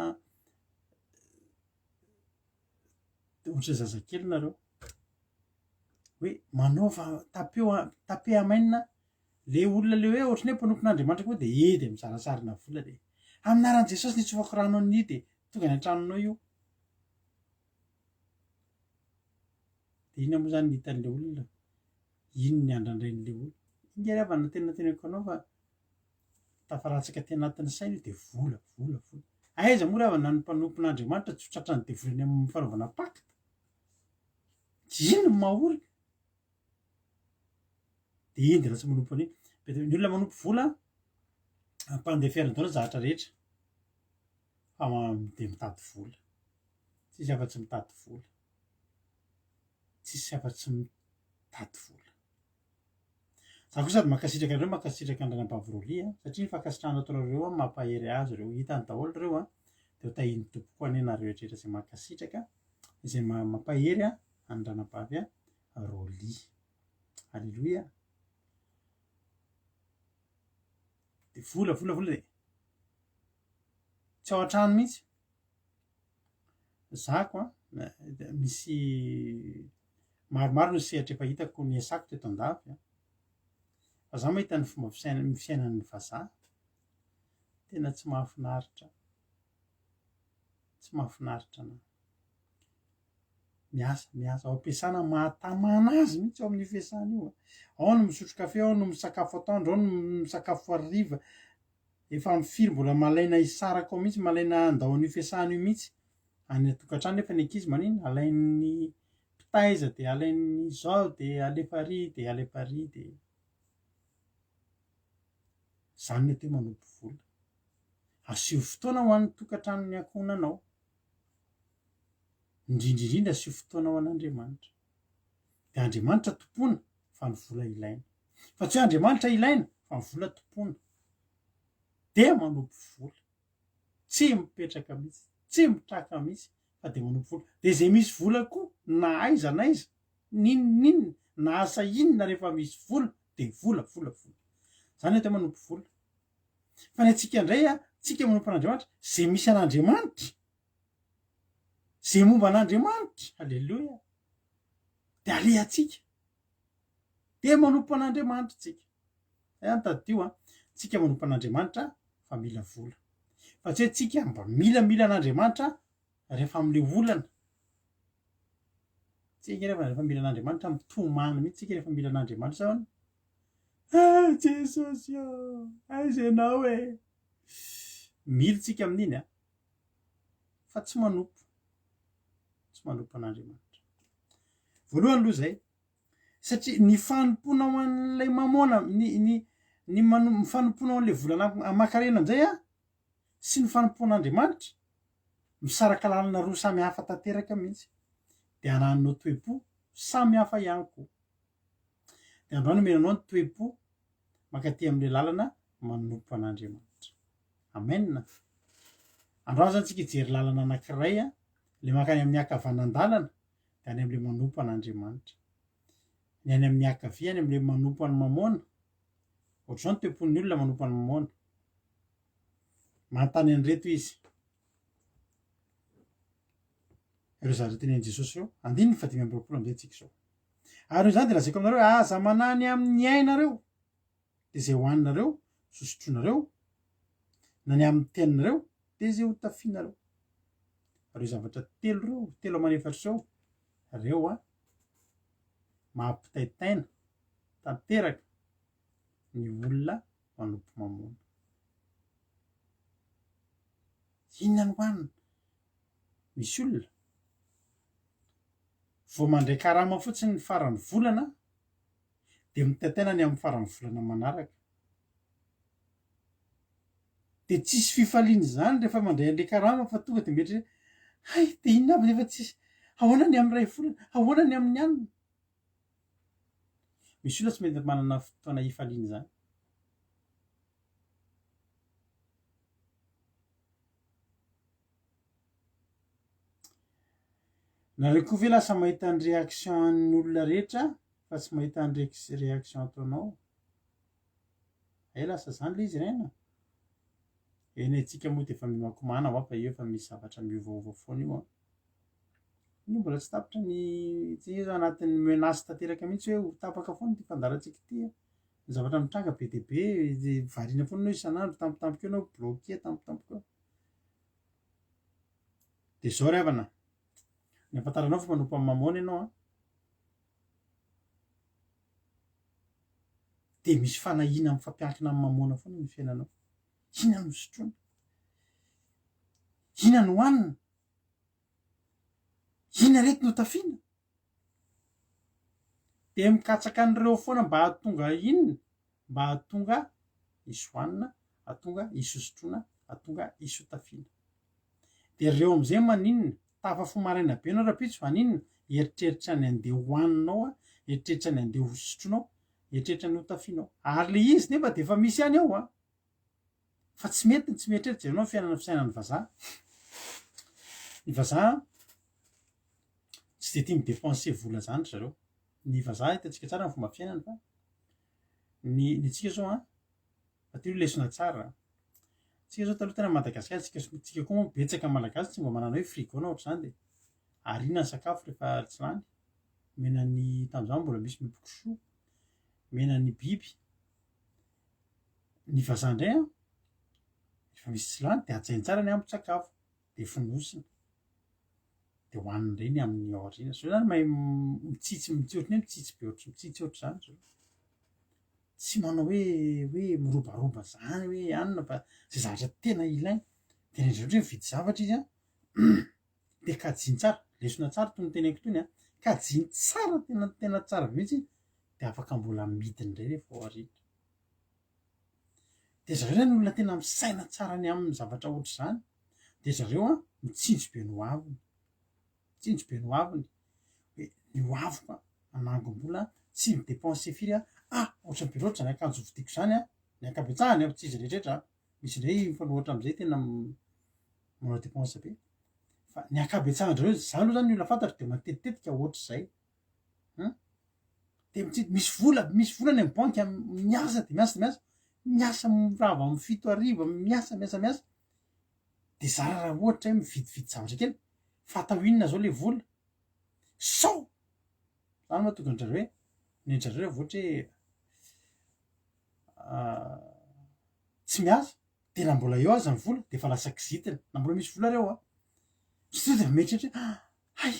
ohatra zazakely nareo hoe manaova tape amainina le olona le hoe ohatrany hoe mpanompon'Andriamanitra koa de edy mizarasarina vola de aminaran'i Jesosy nitsofako rano an'io de tonga ny an-tranonao io de ina moa zany nitan'le olona ino ny andrandrain'le olona inge ravana tena teneko anao fa tafaratsaka ty anatin'ny saina de vola aiza moa ravana ny mpanompon'Andriamanitra tsy hotratrany de volany amin'ny fanaovana pakta ino ny mahorika de iny de raha tsy manompo an'iny ny olona manompo vola mpandeferany zavatra rehetra fa de mitady vola tsisy afa-tsy mitady vola tsisy afa-tsy mitady vola za koa sady makasitraka andreo makasitraka andranam-bavorolia satria ny fankasitrahana ataonareo mampahery azy reo hitany daholo reo de ho tahiny tompo koa anena rehetrarehetra zay mankasitraka izay mampahery andranam-bavy rolia halleloia de vola de tsy ao an-trano mihitsy zako misy maromaro ny sehatra efa hitako ny asako teto an-davy fa za mahita ny fomba fiainan'ny vazaha tena tsy mahafinaritra na miasa ao am-piasana mahatamana azy mihitsy ao amin'ny fiasana io ao no misotro kafe ao no misakafo atoandro ao no misakafo hariva efa mifiry mbola malaina isaraka ao mihitsy malaina andao an'io fiasana io mihitsy any tokantrano nefa ny ankizy maniny alain'ny pitaiza de alain'ny zao de alefari de zany ny ateo manompo vola asio fotoana ho an'ny tokantrano ny ankohonanao indrindrindrindra asio fotoana ho an'Andriamanitra de Andriamanitra tompona fa ny vola ilaina fa tsy hoe Andriamanitra ilaina fa ny vola tompona de manompo vola tsy mipetraka mihitsy tsy mitraka mihitsy fa de manompo vola de zay misy vola koa na aiza ninona na asa inona rehefa misy vola de vola zany atao manompo vola fa ny atsika indray tsika manompo an'Andriamanitra zay misy an'Andriamanitra zay momba an'Andriamanitra halleloia de alehatsika de manompo an'Andriamanitra tsika antadio tsika manompo an'Andriamanitra fa mila vola fa tsy hoe tsika mba mila an'Andriamanitra rehefa am'le olana tsika rehefa mila an'Andriamanitra mitomany mihitsy tsika rehefa mila an'Andriamanitra sao Jesosy aizanao mily tsika amin'iny fa tsy manompo an'Andriamanitra voalohany aloha zay satria ny fanompona ho an'ilay mamona ny fanompona ho an'le volana aman-karena amin'izay sy ny fanompon'Andriamanitra misaraka lalana roa samy hafa tanteraka mihitsy de ananao toe-po samy hafa ihany koa de androany menanao ny toe-po mankaty amin'le lalana manompo an'Andriamanitra amen androany zany tsika hijery lalana anankiray le mankany amin'ny hakavanandalana de any am'le manompo an'Andriamanitra ny any amin'ny hakavia any am'le manompo any mamona ohatr'izao ny toe-pon'ny olona manompo any mamona manontany an'reto izy ireo zavatra tenen'i Jesosy eo andiny 5:20 am'izay tsika zao ary zany de lazaiko aminareo aza manany amin'ny ainareo de zay hoaninareo sosotronareo na ny amin'ny teninareo de zay ho tafiana reo zavatra telo amanefatra reo mahampitaitaina tanteraka ny olona manompo mamona. Inona no hoanina? Misy olona vao mandray karama fotsiny ny farany volana de mitaitaina ny amin'ny farany volana manaraka. De tsisy fifaliana zany rehefa mandray an'ilay karama fa tonga de mety hay de inona aby nefa tsisy, ahoana ny amin'ny ray volana, ahoana ny amin'ny anina. Misy olona tsy mety manana fotoana hifaliana zany. Nareo koa ve lasa mahita ny réaction n'olona rehetra fa tsy mahita ny réaction ataonao? Lasa zany le izy rena. Eny antsika moa de efa mimakomana fa io efa misy zavatra miovaova foana io. Io mbola tsy tapitra ny tsy anatin'ny menace tanteraka mihitsy hoe ho tapaka foana ty fandarantsika ty. Ny zavatra mitranga be dia be, variana foana anao isan'andro, tampotampoka eo anao bloqué, tampotampoka eo. De zao ry havana, ny ampahataranao fa manompo amin'ny mamoana ianao de misy fanahina mifampiankina amin'ny mamoana foana ny fiainanao. Inona no sotroina? Inona no hoanina? Inona reto no tafiana? De mikatsaka an'ireo foana mba hahatonga inona? Mba hahatonga hisy hoanina, hahatonga hisy sotroina, hahatonga hisy tafiana. De reo am'izay maninona? Tafafo maraina be anao rapitso fa ninona? Eritreritra ny andeha hoaninao, eritreritra ny andeha hosotroinao, eritreritra ny ho tafianao. Ary le izy nefa de efa misy ihany ao fa tsy mety tsy mieritreritry ianao fiainana fisainan'ny vazaha. Ny vazaha tsy de tia midépenser vola zany zareo. Ny vazaha hitantsika tsara ny fomba fiainana fa ny tsika zao fa ty lesona tsara. Tsika zao taloha tena Madagasikara tsika koa moa betsaka malagasy tsy mba manana hoe frigo na ohatr'izany de ariana ny sakafo rehefa tsy lany. Menany tam'izany mbola misy mibokoshoa, menany biby. Ny vazaha indray rehefa misy tsy lany de ajainy tsara ny ambin-tsakafo de fonosina de hohaniny ireny amin'ny aoriana. Zao zany mahay mitsitsy ohatran'ny hoe mitsitsy be mitsitsy ohatr'izany zao. Tsy manao hoe mirobaroba zany hoe anona fa zay zavatra tena ilainy. De rehefa ohatra hoe mividy zavatra izy de kajiany tsara, lesona tsara toy ny teneniko tony kajiany tsara tena tsara mihitsy de afaka mbola midiny indray rehefa ao aoriana. De zareo zany olona tena misaina tsara ny amin'ny zavatra ohatr'izany. De zareo mitsinjo be ny hoaviny. Mitsinjo be ny hoaviny hoe ny hoaviko anangom-bola tsy midépenser firy ohatra be loatra ny akanjo vidiko zany ny ankabetsahany tsy izy rehetrarehetra misy indray mifanohitra am'izay tena manao dépense be. Fa ny ankabetsahan-jareo zany aloha zany ny olona fantatro de matetitetika ohatr'izay. De misy vola ny amin'ny banky miasa de miasa de miasa, miasa mirava amin'ny 7 hariva, miasa de zara raha ohatra hoe mividividy zavatra kely fa atao inona zao le vola? Sao! Zany mahatonga an'zareo hoe ny an'zareo rehefa ohatra hoe tsy miasa de na mbola eo aza ny vola de efa lasa kizitina. Na mbola misy vola reo sy tonga de mieritreritra hay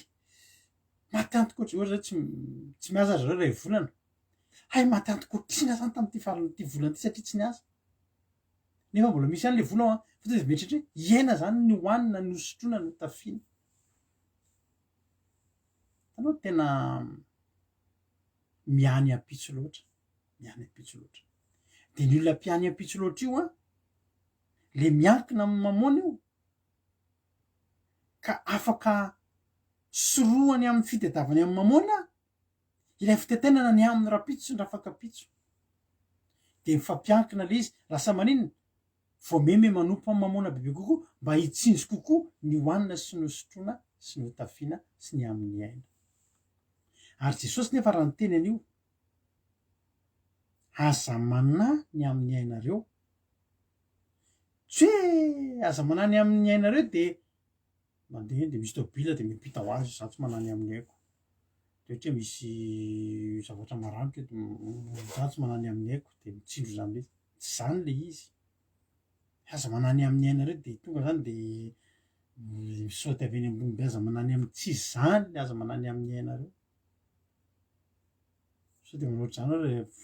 maty antoko ohatra tsy miasa zareo ray volana. Hay maty antoko otrina zany tamin'ity farany ty volana ty satria tsy niasa. Nefa mbola misy ihany le vola fa tonga de mieritreritra hoe iaina zany ny hoanina, ny sotroina, ny tafiana. Tanao tena miany ampitso loatra, miany ampitso loatra. De ny olona mpiany ampitso loatra io le miankina amin'ny mamoana io ka afaka sorohany amin'ny fitadiavany amin'ny mamoana ilay fitatainana ny amin'ny rapitso sy ny rafakapitso. De mifampiankina le izy lasa maninona vao meme manompo amin'ny mamoana bebe kokoa mba hitsinjo kokoa ny hoanina sy ny sotroina sy ny tafiana sy ny amin'ny aina. Ary Jesosy nefa raha ny teny an'io aza manahy ny amin'ny ainareo. Tsy hoe aza manahy ny amin'ny ainareo de mandeha eny de misy tôbila de miampita ho azy za tsy manahy ny amin'ny aiko. De ohatra misy zavatra maranitra de za tsy manahy ny amin'ny aiko de mitsindro zany le izy. Tsy zany le izy. aza manany amin'ny ainareo de tonga zany de misaoty avy eny ambony be aza manany amin'ny tsisy zany le aza manany amin'ny ainareo sao de manao zany ao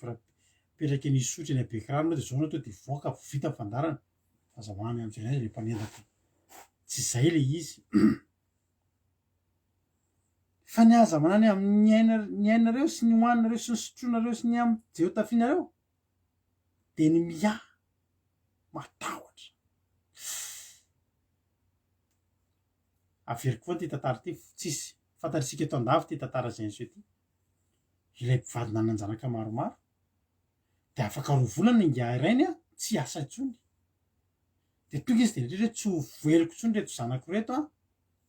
rapetraky nisy sotry eny abekrano de zao natao de voaka vita fandarana aza hoany am'zay azy le mpanendako tsy zay le izy fa ny aza manany amin'ny ny ainareo sy ny hoaninareo sy ny sotronareo sy ny am jeo tafianareo de ny mia matahotra averiko foa ty tantara ty tsisy fantatritsika eto andafy ty tantara zay nyseo ty ilay mpivadina nanjanaka maromaro de afaka rovolana inga rainy a tsy asa intsony de tonga izy de rehetra hoe tsy ho voeriko intsony reto zanako reto a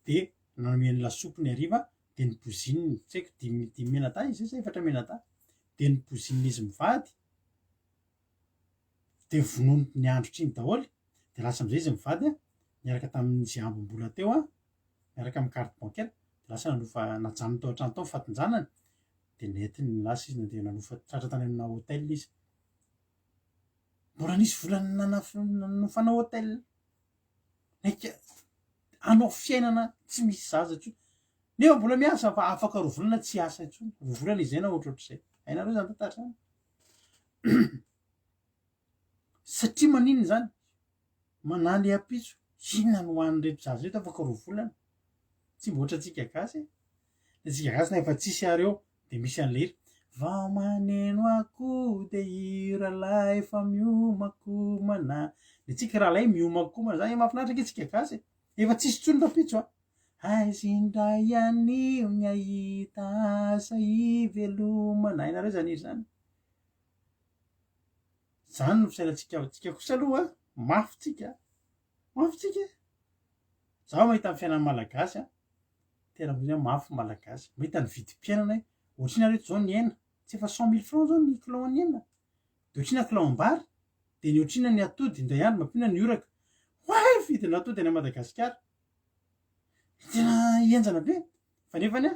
de nanomeny lasopy ny ariva de ny bozininy tsy haiko dimy menata izy sa efatra menata de ny bozininy izy mivady de vonono ny andro triny daholy de lasa am'izay izy mivady a miaraka tamin'ny zay ambom-bola teo a miaraka amin'ny carte bancaire de lasa nanofa najano tao an-trano tao fatinjanany de netiny lasa izy de nanofa tratra tany amina hôtel izy mbola nisy volany nanofana hôtel eka anao fiainana tsy misy zaza intsony nefa mbola miasa fa afaka rovolana tsy asa intsony rovolana izay na ohatrohatr'izay hainareo zany tantara zany satria maninona zany manaly apitso inona no hoan'ny reto zaza reto afaka rovolana tsy mba ohatra atsika gasy atsika gasy na efa tsisy areo de misy an'lery vao maneno akoho de iralahy fa miomako mana de tsika rahalay miomako mana zany mahafinaritra ke tsika gasy efa tsisy tsony rapitso a aizindray anio ny ahita asa ivelomana hainareo zany izy zany zany no fisainantsika tsika kosa aloha mafy tsika zaho mahita amin'ny fiainan'ny malagasy a tena hoe mafy malagasy mahita ny vidim-piainana ohatrina reto zao ny hena tsy efa 100 000 francs zao ny kilao ny hena de ohatrina kilao ambary de ny ohatrina ny atody indray andro mampina ny oraka hoay vidina atody any Madagasikara tena hienjana be fa nefany a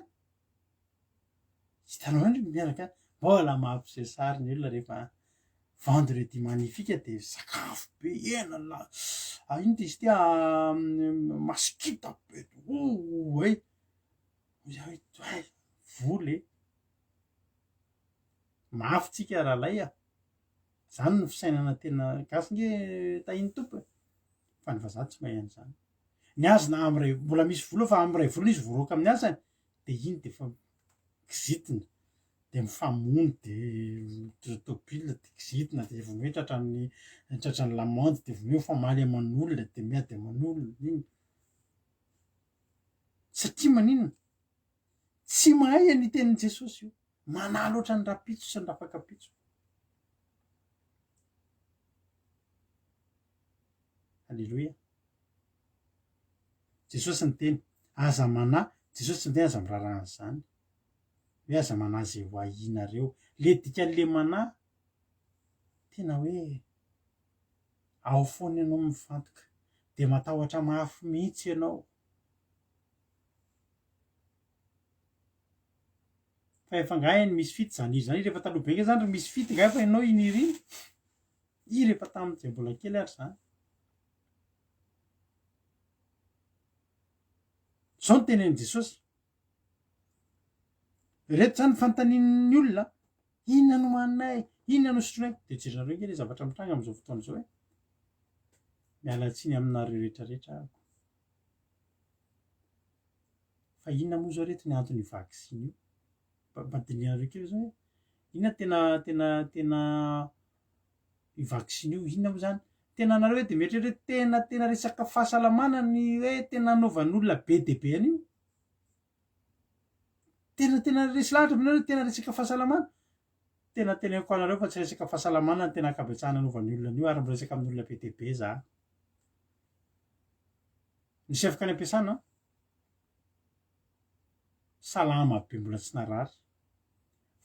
hitanao andry miaraka mbola mampisesary ny olona rehefa vendredi magnifique de sakafo be hena la ino ty izy ty masikita be ay voly mafy tsika rahalay a zany no fisainana tena gasy nge tahiny tompo fa ny vazaha tsy mahay an'izany ny azona am'ray mbola misy vola fa am'ray volana izy voaroaka amin'ny asany de iny de fa kizitina de mifamono de tobile de kizitina de vonoe tratran'ny lamondy de vonoe famaly aman'olona de miady aman'olona iny satria maninona tsy mahay ny tenin'i Jesosy io manalo oatra ny rapitso sy ny rafakapitso alleloia Jesosy ny teny aza mana Jesosy tsy ny teny aza mirarahana zany hoe aza mana zay ho ahinareo le dikan'le mana tena hoe ao foana ianao mifantoka de matahotra mafy mihitsy ianao fa efa ngainy misy fity zany izy zany rehefa taloha be nge zany ry misy fity nga fa ianao iniriny i rehefa tamin'ny zay mbola kely ary zany zao ny tenen'i Jesosy reto zany fantanin'ny olona inona no hoaninay inona no sotronay de jerinareo nge le zavatra mitranga am'izao fotoana zao miala tsiny aminareo rehetrarehetra fa inona moa zao reto ny antony vaksiny io mpadinianareo kely zao hoe inona tena vaksiny io inona moa zany tena anareo hoe de mieritreritra tena resaka fahasalamana ny hoe tena anaovan'olona be deabe an'io tena resy lahatra aminareo tena resaka fahasalamana tena teneniko anareo fa tsy resaka fahasalamana ny tena akabetsahana anaovan'ny olona an'io ary miresaka amin'olona be deabe za nisy afaka any ampiasana salama be mbola tsy narary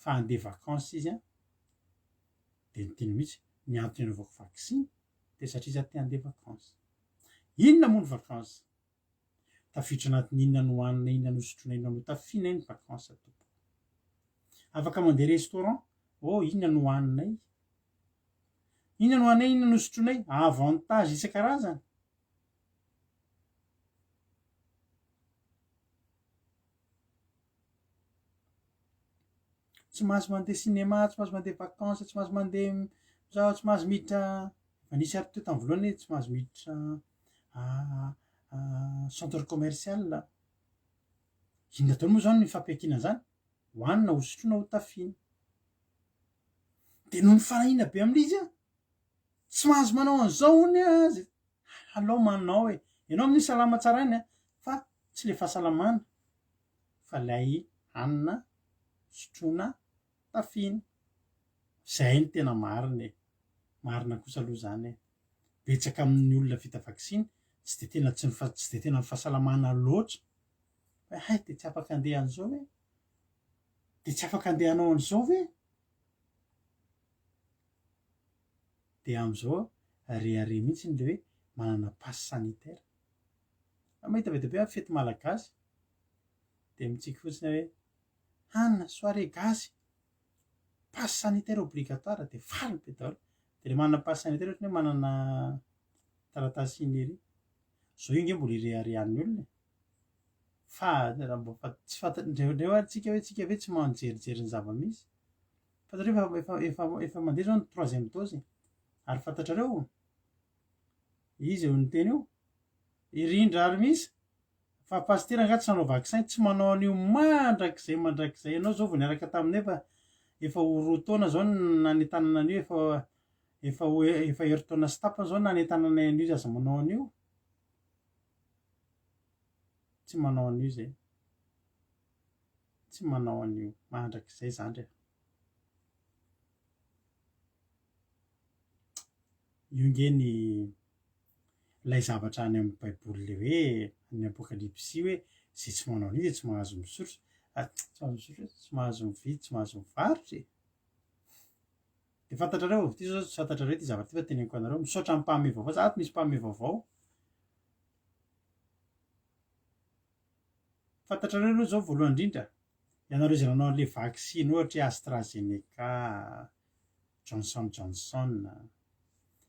fa andeha vakansa izy a de nyteny mihitsy ny antony anaovako vaksiny de satria za te andeha vakansa inona moa ny vakansa tafiditra anatin'ny inona no hoanina inona no sotrona inona no tafiana ny vakansa tompo afaka mandeha restaurant inona no hoaninay inona no anay inona no sotronay avantage isan-karazany. Tsy mahazo mandeha cinéma, tsy mahazo mandeha vacances, tsy mahazo mandeha zao, tsy mahazo miditra efa nisy ary teo tamin'ny voalohany hoe tsy mahazo miditra centre commercial. Inona daholo moa zany ny fampiankiana zany? Hoanina, ho sotroina, ho tafiana. De noho ny fanahina be amin'izy tsy mahazo manao an'izao hony alao manao ianao amin'ny salama tsara any fa tsy le fahasalamana fa lay hanina sotroina tafiana. Zay ny tena marina kosa aloha zany betsaka amin'ny olona vita vaksiny tsy de tena tsy de tena ny fahasalamana loatra fa de tsy afaka andeha an'izao ve, de tsy afaka andeha hanao an'izao ve. De am'izao rehare mihitsy le hoe manana passe sanitaire. Mahita be dia be fety malagasy de mitsiky fotsiny hoe hanina soirée gasy, passe sanitaire obligatoire de faly be daholo. De le manana passe sanitaire ohatra hoe manana taratasy inery zao io nge mbola ireharehan'ny olona fa raha mbo tsy fantatreo atsika hoe tsika ve tsy manjerijery ny zava-misy. Fantatreo efa mandeha zao ny 3e dose ary fantatrareo izy eo ny teny io irindra ary misy fa pasitera angaty sanao vaccin tsy manao an'io mandrakizay ianao zao vao niaraka taminay efa ho roa taona zao nanentanana an'io efa heritaona sy tapany zao nanentananay an'io izy aza manao an'io tsy manao an'io zay tsy manao an'io mandrakizay zany re. Io nge ny lay zavatra any amin'ny baiboly le hoe ny apokalypsy hoe zay tsy manao an'io de tsy mahazo misotro tsy mahazo mividy, tsy mahazo mivarotra. De fantatrareo ty zao tsy fantatrareo ty zavatra ty fa teneniko anareo misaotra amin'ny mpahamehy vaovao za ato misy mpahamehy vaovao. Fantatrareo aloha zao voalohany indrindra ianareo zay nanao an'le vaccine ohatra AstraZeneca, Johnson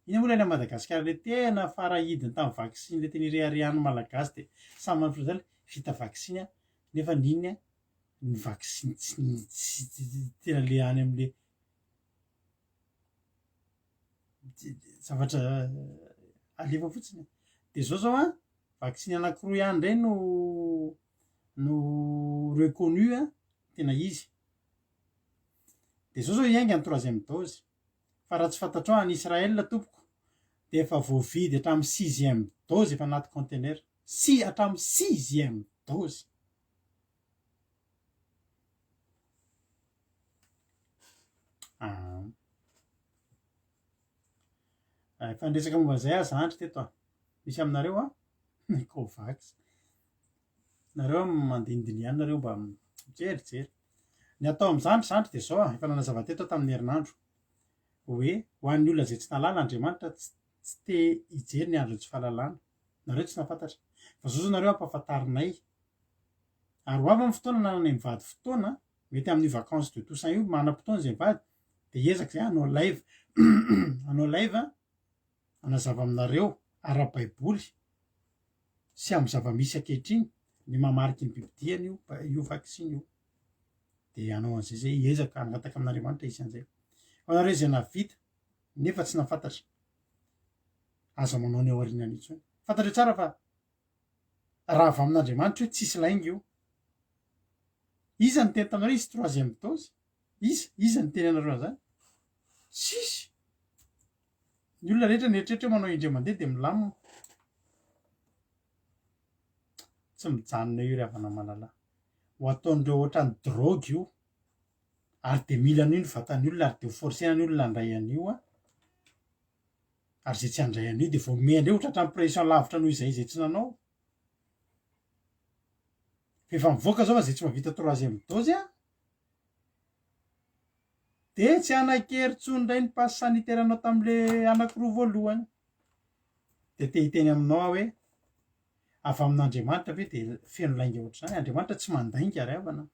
iny moa lay Madagasikara le tena farahidiny tamin'ny vaccine le tena ireharehan'ny malagasy de samy manao zany vita vaccine nefa ninny ny vaccine tsy tena le any amin'le zavatra alefa fotsiny. De zao vaccine anankiroa ihany indray no reconnu tena izy. De zao iainga ny 3e dose fa raha tsy fantatrao any Israel tompoko de efa voavidy hatramin'ny 6e dose efa anaty conteneur hatramin'ny 6e dose. Efa ndresaka momba zay aza andry teto misy aminareo Covax nareo mandindiniany nareo mba mijerijery ny atao amin'izany zandry de zao efa nanazava teto tamin'ny herinandro hoe ho an'ny olona zay tsy nalala Andriamanitra tsy te hijery ny andro tsy fahalalana nareo tsy nafantatra fa zao nareo ampafantarinay ary ho avy amin'ny fotoana nananay mivady fotoana mety amin'ny vacances de Toussaint io manam-potoana zay mivady de ezaka zay hanao live hanao live anazava aminareo ara-baiboly sy amin'ny zava-misy ankehitriny ny mamariky ny bibidiany io vaccine io de hanao an'izay zay ezaka angataka amin'Andriamanitra isan'izay. Fa nareo zay navita nefa tsy nafantatra aza manao ny ao aorianany itsony. Fantatreo tsara fa raha avy amin'Andriamanitra io tsisy lainga io. Iza ny teny taminareo izy 3e dose? Iza ny teny anareo an'izany? Tsisy. Ny olona rehetra neritreretra manao indray mandeha de milamina. Tsy mijanona io ry havana malala. Ho ataon'ireo ohatran'ny drogue io ary de mila an'io ny vatan'ny olona ary de ho forcena ny olona handray an'io ary zay tsy handray an'io de vao omeny ohatra hatramin'ny pression lavitra noho izay tsy nanao. Efa mivoaka zao fa zay tsy mahavita 3e dose de tsy anakery-tsony indray ny passe sanitaire anao tamin'le anankiroa voalohany de te hiteny aminao hoe avy amin'Andriamanitra ve de feno lainga ohatr'izany. Andriamanitra tsy mandainga ary havana.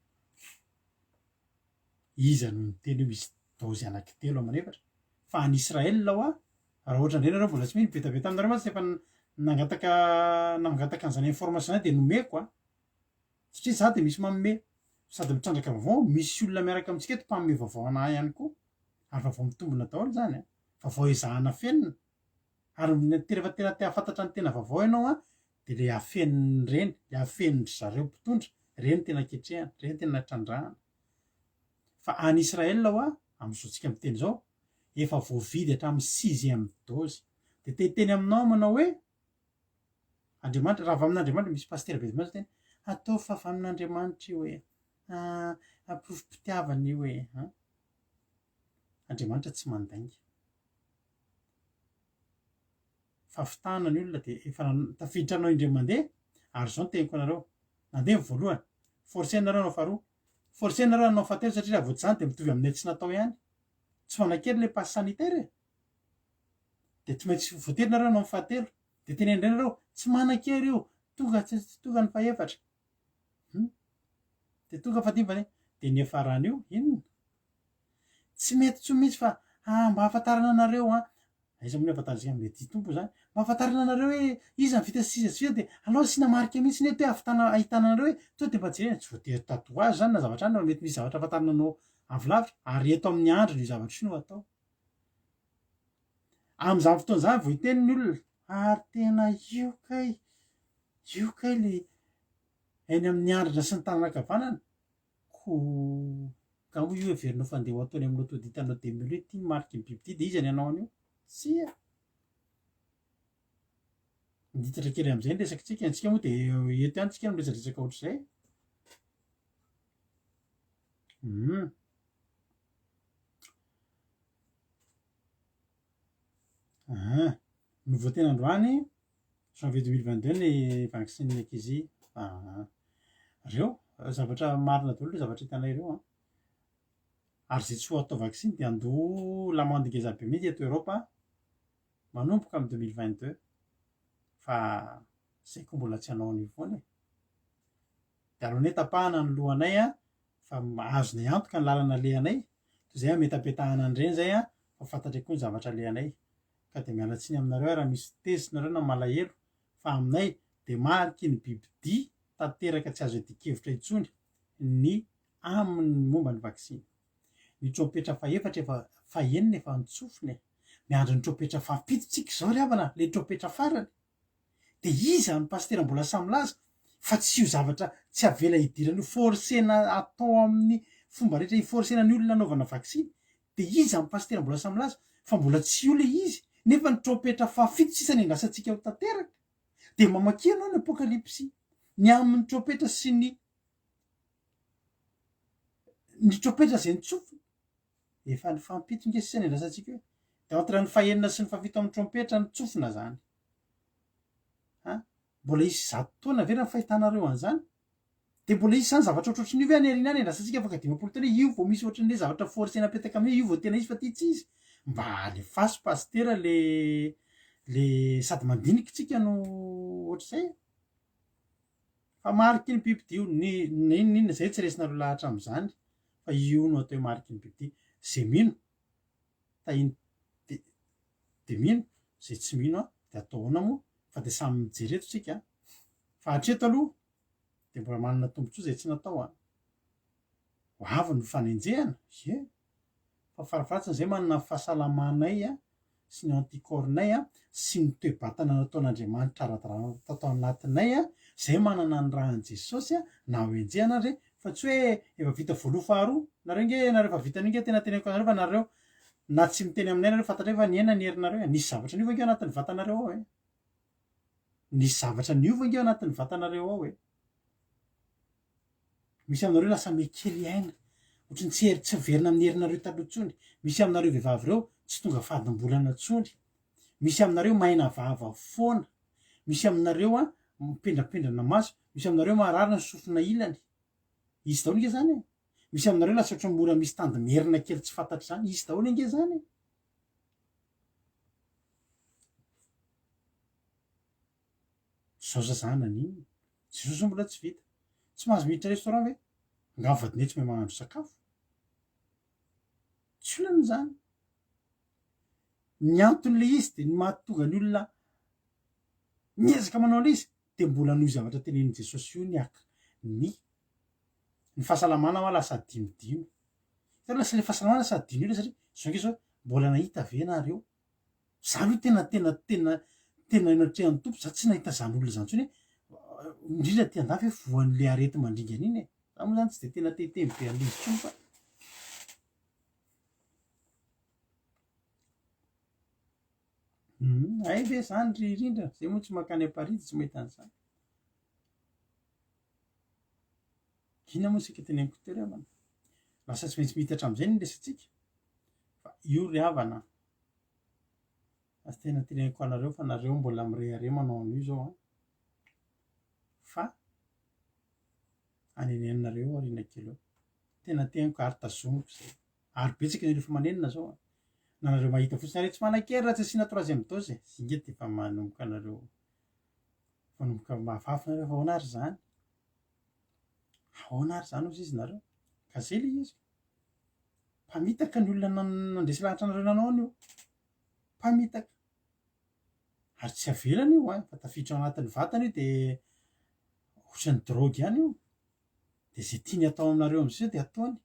Iza no niteny hoe misy dose anankitelo aman'efatra fa any Israel ao raha ohatra indray nareo mbola tsy mihino betaveta aminareo mantsy efa nangataka an'izany information de nomeko satria za de misy manome sady mitrandraka vaovao misy olona miaraka amintsika eto mpagnome vaovao anahy ihany koa ary vaovao mitombona daholo zany vaovao ezahana fenina ary terefa tena te hafantatra ny tena vaovao ianao de le afeniny reny le afenindry zareo mpitondra reny tena ketrehana reny tena trandrahana fa any Israel am'izao tsika miteny zao efa voavidy hatramin'ny 6e dose de teteny aminao manao hoe Andriamanitra raha avy amin'Andriamanitra misy pasteur be mazy teny atao fa avy amin'Andriamanitra io hoe amprovim-pitiavana io hoe Andriamanitra tsy mandainga fa fitahana ny olona de efa tafiditra anao indray mandeha ary zao no teniko anareo nandeha voalohany forcenareo anao faharoa forcenareo anao fahatelo satria raha voatsy zany de mitovy amin'ny tsy natao ihany tsy fanakery le passe sanitaire de tsy maintsy voaterinareo anao fahatelo de teny indray nareo tsy manakery io tonga ny faefatra de tonga fadimba de ny afarany io inona tsy mety tsy mihitsy fa mba hafantarana anareo aiza moa afantarana mety tompo zany mba hafantarana anareo hoe izy ny vita sisa de alao sina marika mihitsy neto hoe ahitana anareo hoe to de mba jerena tsy voatery tatouage zany na zavatra any mety misy zavatra afantarana anao avy lavitra ary eto amin'ny andro ny zavatra io no atao am'izany fotoana zany vao iteniny olona ary tena io kay le eny amin'ny andrana sy ny tananakavanana ka moa io everinao fandeha ho ataony amin'ny autoditanao demelo ty mariky ny biby ty de izy ny anao an'io sia miditatra kely am'izay ny resaky tsika antsika moa de eto ihany tsika miresadresaka ohatr'izay nouveau tena androany janvier 2022 ny vaccine ankizy reo zavatra marina daholo le zavatra hitanay reo ary zay tsy ho atao vaccine de andoha lamande ngeza be mihitsy eto Europe manomboka amin'ny 2022 fa zay koa mbola tsy hanao an'io foana de alohanay tapahana ny lohanay fa azonay antoka ny lalana lehanay toy zay metapetahana an'ireny zay fa fantatry koa ny zavatra lehanay ka de miala tsiny aminareo raha misy tezinareo na malahelo fa aminay de mariky ny bibidia tanteraka tsy azo etikevitra intsony ny amin'ny momba ny vaccine ny trompetra faefatra efa fahenina efa nitsofiny miandro ny trompetra fafitotsika zao ry havana le trompetra farany de iza ny pastera mbola samy laza fa tsy io zavatra tsy avela hidiran'io forcena atao amin'ny fomba rehetra hiforcena ny olona anaovana vaccine de iza ny pastera mbola samy laza fa mbola tsy io le izy nefa ny trompetra fafito sisa ny andrasantsika ho tanteraka de mamakia anao ny apokalipsy ny amin'ny trompetra sy ny trompetra zay nitsofo efa ny fampito nge sisa ny andrasantsika hoe de entre ny fahenina sy ny fafito amin'ny trompetra ny tsofina zany mbola isy 100 taona vera ny fahitanareo an'izany de mbola isy zany zavatra ohatrohatry ny io ve any arina any andrasantsika afaka 10 taona io vao misy ohatran'le zavatra forcena apetaka amin'ny io vao tena izy fa ty tsy izy mba alefaso pastera le sady mandiniky tsika no ohatr'izay fa mariky ny biby dio ninona zay tsy resinareo lahatra am'izany fa io no atao hoe mariky ny biby dia zay mino tahiny de mino zay tsy mino de ataona moa fa de samy mijereto tsika fa hatreto aloha de mbola manana tombotsoa zay tsy natao ho avy ny fanenjehana fa farafaratsin' zay manana fahasalamanay sy ny anticornay sy ny toe-batana nataon'Andriamanitra ara-dalàna tatao anatinay zay manana ny rahan'i Jesosy na hoenjehana re fa tsy hoe efa vita voaloha faharoa nareo nge nareo fa vita ninge tena teneko anareo fa nareo na tsy miteny aminay nareo fantatra fa niaina ny herinareo nisy zavatra niova nge anatin'ny vatanareo ao nisy zavatra niova nge anatin'ny vatanareo ao misy aminareo lasa mekely aina ohatrany tsy verina amin'ny herinareo taloha ntsony misy aminareo vehivavy reo tsy tonga fadimbolana ntsony misy aminareo maina vava foana misy aminareo mipendrapendrana maso misy aminareo mararina ny sofina ilany izy daholo nge zany misy aminareo lasa ohatry mora misy tandimerina kely tsy fantatry zany izy daholo nge zany zao zazana an'iny Jesosy mbola tsy vita tsy mahazo miditra restaurant ve nga vadinay tsy mahay mahandro sakafo tsy olana zany ny anton'le izy de ny mahatonga ny olona miezaka manao an'izy de mbola noho zavatra tenenin' Jesosy io ny fahasalamana hoa lasa dimidimy. Lasa le fahasalamana lasa dimy satria zao nge zao mbola nahita ve nareo zany tena natrehan'ny tompo za tsy nahita zany olona zany tsony indrindra ty andafy hoe voan'le arety mandringana iny za moa zany tsy de tena tetemy be an'izy tsony fa ay ve zany ririndra zay moa tsy makany aparidy tsy mahita an'izany ina moa sika teneniko tery havana lasa tsy maintsy mihitatra am'izay ny resatsika fa io ry havana asy tena teneniko anareo fa nareo mbola mirehare manao an'io zao a fa anenenareo arina kely eo tena teniko ary tazomiko zay ary betsaka ny rehefa manenina zao a na nareo mahita fotsiny are tsy manan-kery raha tsy asiana troisième dose zinge de fa manomboka anareo manomboka mahafafy nareo fa ahoana ary zany ahoana ary zany ozy izy nareo ka zay le izy mpamitaka ny olona nandresy lahatra nareo nanao an'io mpamitaka ary tsy avelany io a fa tafiditra ao anatin'ny vatana io de ohatran'ny drogue ihany io de zay tiany atao aminareo am'zay de ataony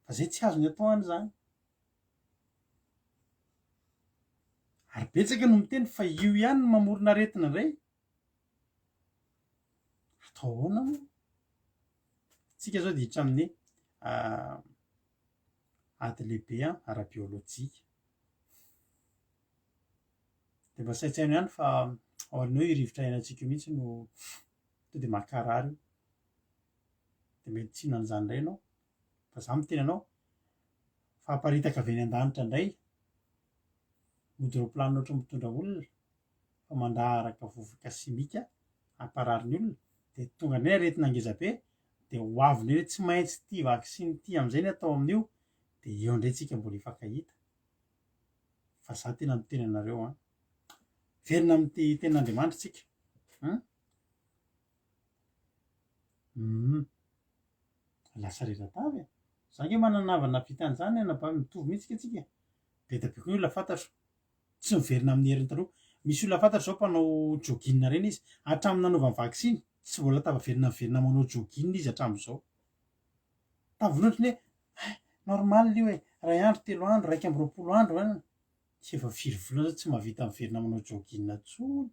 fa zay tsy azony atao an'izany ary betsaka no miteny fa io ihany no mamorona aretina indray atao ahoana moa tsika zao de hiditra amin'ny ady lehibe a ara-biôlôjika de mba saitsaino ihany fa ao arinao irivotra iainantsika io mihitsy no to de mahakarary io de mety tsy hinan'izany indray anao fa za miteny anao fahaparitaka avy eny an-danitra indray mody roplanina ohatry mitondra olona fa mandraraka vovoka simika amparary ny olona de tonga ndray aretina angezabe de ho avy ny hoe tsy maintsy ty vaksiny ty am'izay ny atao amin'io de eo indray tsika mbola hifankahita fa za tena miteny anareo a verina am'ty tenin'Andriamanitra tsika lasa rera-tavy e za nge mananavana vita an'izany anaba mitovy mihitsika tsika be da be koa ny olona fantatro tsy miverina amin'ny herin'ny taloha misy olona fantatro zao mpanao jogging reny izy hatramin'ny nanaovany vaksiny tsy mbola tavaverina manao jogging izy hatramin'izao tavoloatra ny hoe normal io e ray andro 3 andro 1 andro any tsy efa firy volana zao tsy mahavita miverina manao jogging tsony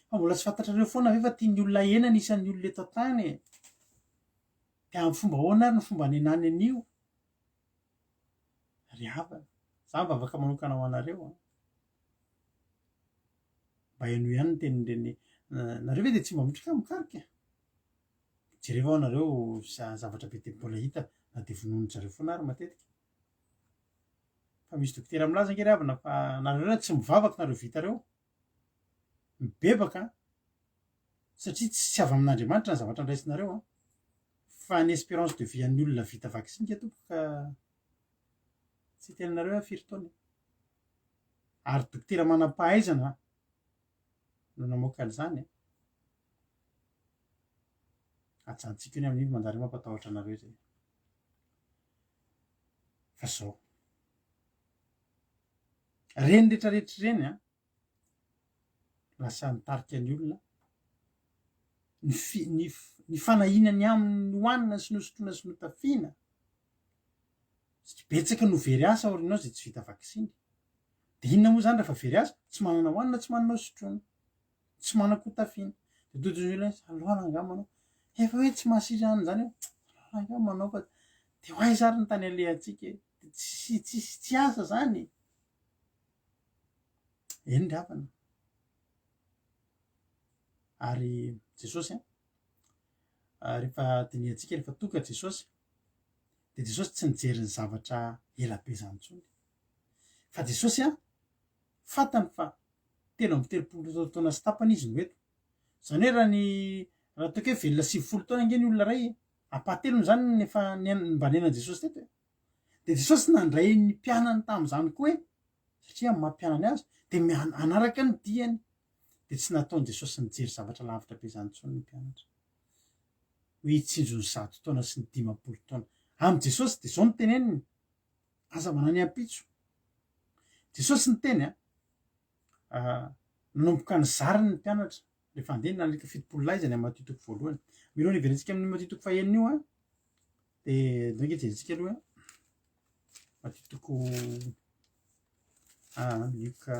fa mbola tsy fantatrareo foana ve fa tian'ny olona ena nisan'ny olona eto tany e de amin'ny fomba ahoana ary ny fomba nenany an'io ry havana za mba afaka manokana ho anareo a mba eno ihany ny tenin'ireny nareo ve de tsy mba mitrika mikarika jereva ao nareo zavatra be de mbola hita na de vononin-jareo foana ary matetika fa misy dokotera milaza nge ry havana fa nareo reny tsy mivavaka nareo vitareo mibebaka satria tsy avy amin'Andriamanitra ny zavatra ndraisinareo a fa ny espérance de vie an'ny olona vita vaksiny ke tompo ka tsy tenanareo a firy taona ary dokotera manam-pahaizana no namoaka an'izany ajantsika io ny amin'iny manjary mampatahotra anareo zay fa zao reny rehetrarehetra reny a lasa nitarika ny olona ny fanahinany amin'ny hoanina sy nosotroina sy notafiana betsaka no very asa orinao zay tsy vita vaksiny de inona moa zany rehefa very asa tsy manana hoanina tsy manana sotroina tsy manako-tafiana de dodon'olona aloana angamanao efa hoe tsy mahasirana zany eo angamanao fa de ho aiza ary ny tany alehantsika de tsy asa zany eny ry havana ary Jesosy rehefa dinihantsika rehefa tonga Jesosy de Jesosy tsy nijery ny zavatra elabe zany tsony fa Jesosy fantany fa telo amby 30 taona sy tapany izy no eto zany hoe raha toka hoe velona 90 taona nge ny olona ray apahatelony zany nefa mba nenan Jesosy teto de Jesosy nandray ny mpianany tam'izany koa satria mampianany azy de anaraka ny diany de tsy nataony Jesosy nijery zavatra lavitra be zany tsony ny mpianatra hoe hitsinjo ny 100 taona sy ny 50 taona am' Jesosy de zao no teneniny aza manany ampitso. Jesosy ny teny nanomboka ny zariny ny mpianatra rehefa andeha nalika fitopolo lahy zany amin'ny Matteo toko voalohany. Miloha niverentsika amin'ny Matteo toko fahaenina io de ndreka jerentsika aloha Matteo toko Luka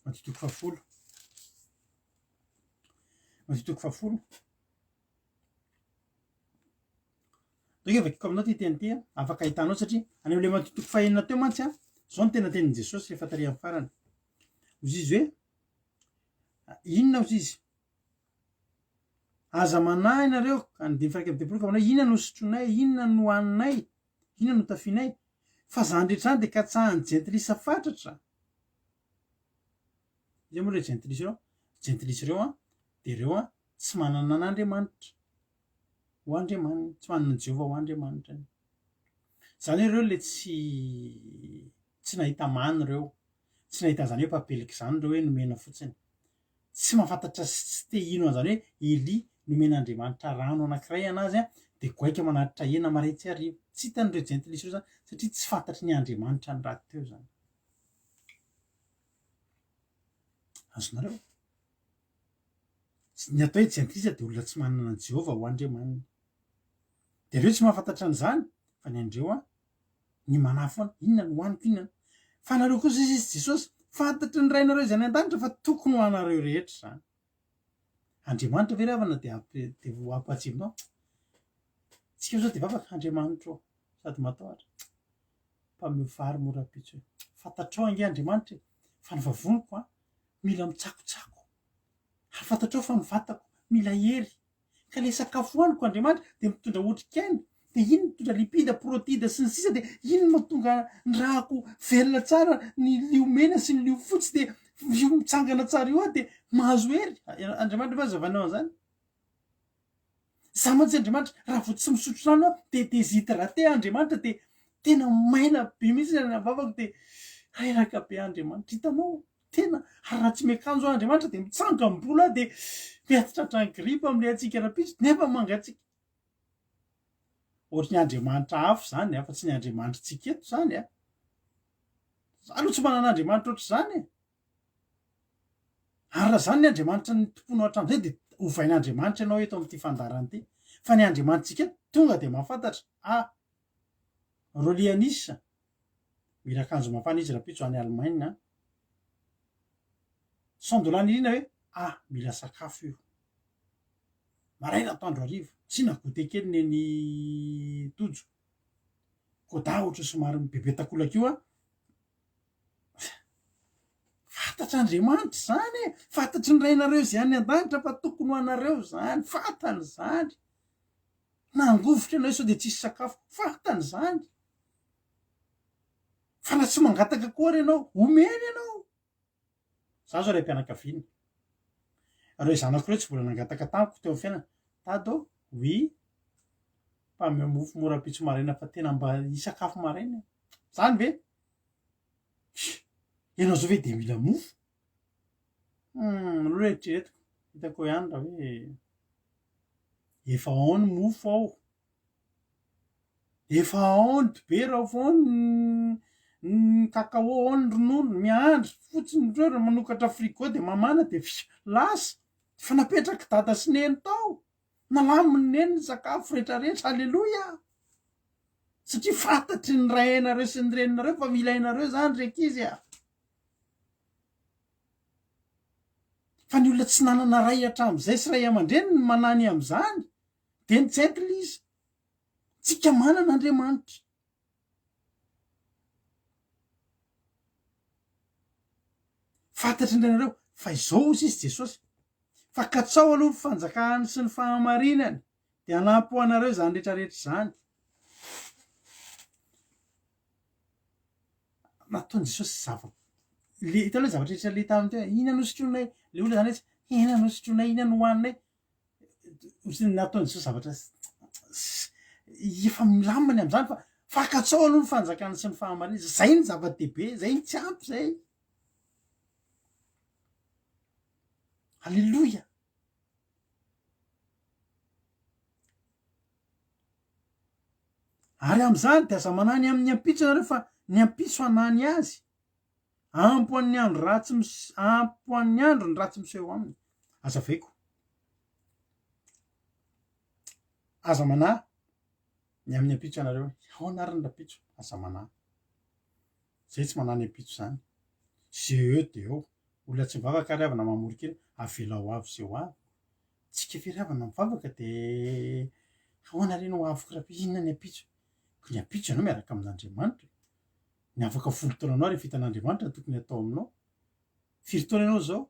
Matteo toko fahafolo Matteo toko fahafolo ndreka vakiko aminao ty teny ty afaka ahitanao satria any am'le Matteo toko fahaenina teo mantsy zao ny tena tenin' Jesosy rehefa taria amin'ny farany. Ozy izy hoe inona ozy izy aza manahy ianareo andiny faraika amby tepolo ka manao inona no sotronay, inona no hoaninay, inona no tafinay, fa zany rehetrany de katsahany jentilisa fatratra. Izy moa reo jentilisa reo de reo tsy manana an'Andriamanitra ho Andriamanina, tsy manana an Jehovah ho Andriamanitra. Zany hoe reo le tsy nahita many reo, tsy nahita zany hoe papelika zany reo hoe nomena fotsiny, tsy mahafantatra sy te ino an'zany hoe Eli nomen'Andriamanitra rano anankiray anazy de goaika manatitra hena maray tsy hariva. Tsy hitan'ireo jentilisa reo zany satria tsy fantatry ny Andriamanitra ny raha teo zany. Azonareo ny atao hoe jentilisa de olona tsy manana an Jehovah ho Andriamanina. De reo tsy mahafantatra an'izany fa ny andreo ny manahy foana inona no hoaniko, inona fa nareo kosa izy Jesosy fantatry ny rainareo izay any an-danitra fa tokony ho anareo rehetra zany. Andriamanitra ve ravana de ho ampatsibonao tsika zao de vavaka Andriamanitra ao sady matahotra mpameo vary mora pitso fantatrao ange Andriamanitra fa ny vavoniko mila mitsakotsako ary fantatrao fa ny vatako mila hery ka le sakafo hoaniko Andriamanitra de mitondra otrikaina de iny mitondra lipida, protida sy ny sisa de iny mahatonga ny rahako velona tsara, ny liomena sy ny lio fotsy de io mitsangana tsara io de mahazo hery. Andriamanitra fa zavanao an'izany. Za mantsy Andriamanitra raha vo tsy misotro rano de déshydraté Andriamanitra de tena maina be mihitsy ny vavako de reraka be Andriamanitra. Hitanao tena ary raha tsy miakanjo Andriamanitra de mitsangam-bola de miatitratra ny gripa am'le atsika rapitso nefa mangatsika. Ohatry ny Andriamanitra hafa zany fa tsy ny Andriamanitra tsika eto zany za aloha tsy manana Andriamanitra ohatr' zany ary raha zany ny Andriamanitra ny tomponao hatramin'izay de ovain'Andriamanitra ianao eto amin'ity fandarana ity fa ny Andriamanitra eto tonga de mahafantatra Rolianisa mila akanjo mafana izy rapitso any Allemagne $100 ina hoe mila sakafo io maraina atoandro hariva tsy na goûté kely neny tojo koda ohatra somary bebe takolaka io fantatra Andriamanitra zany fantatry ny rainareo izay any an-danitra fa tokony ho anareo zany fantany zany nangovotra ianao sao de tsisy sakafo fantany zany fa na tsy mangataka kory ianao omeny ianao. Za zao ray mpianakaviana reo zanako reo tsy mbola nangataka tamiko teo amin'ny fiainana tado oui mpameo mofo mora pitso maraina fa tena mba hisakafo maraina zany ve ianao zao ve de mila mofo aloha eritreretiko hitako ihany raha hoe efa ao ny mofo ao efa ao ny dibera ao foao ny kakao ao ny ronono miandry fotsiny reo manokatra frigo de mamana de lasa fa napetraka dada sy neny tao nalaminy neny ny sakafo rehetrarehetra alleloia satria fantatry ny rainareo sy ny reninareo fa milainareo zany reka izy fa ny olona tsy nanana ray hatramin'izay sy ray aman-dreny ny manany am'izany de ny jentilisa tsika manana Andriamanitra. Fantatry ny rainareo fa izao ozy izy Jesosy fa katsao aloha ny fanjakany sy ny fahamarinany de anampy ho anareo zany rehetrarehetra zany. Nataony Jesosy le hitanao zavatra rehetra le taminy teo inona no sotronay le olona zany hoe inona no sotronay inona no hoaninay nataony Jesosy zavatra efa milaminy am'izany fa fakatsao aloha ny fanjakany sy ny fahamarinany zay ny zava-dehibe zay ny tsy ampy zay. Alleloia. Ary amin'izany de aza manany amin'ny ampitso nareo fa ny ampitso anany azy ampoan'ny andro ratsy ampoan'ny andro ny ratsy miseho aminy. Aza vaiko aza manahy ny amin'ny ampitso anareo ao anarany rapitso aza manahy zay tsy manany ampitso zany ze eo de eo olona tsy mivavaka ary avana mamorikely avela ho avy zay ho avy tsika firavana mivavaka de ahoana reny ho avoko raha inona ny ampitso ny ampitso ianao miaraka amin'Andriamanitra ny afaka folo taona anao rehefa hitan'Andriamanitra tokony atao aminao firy taona ianao zao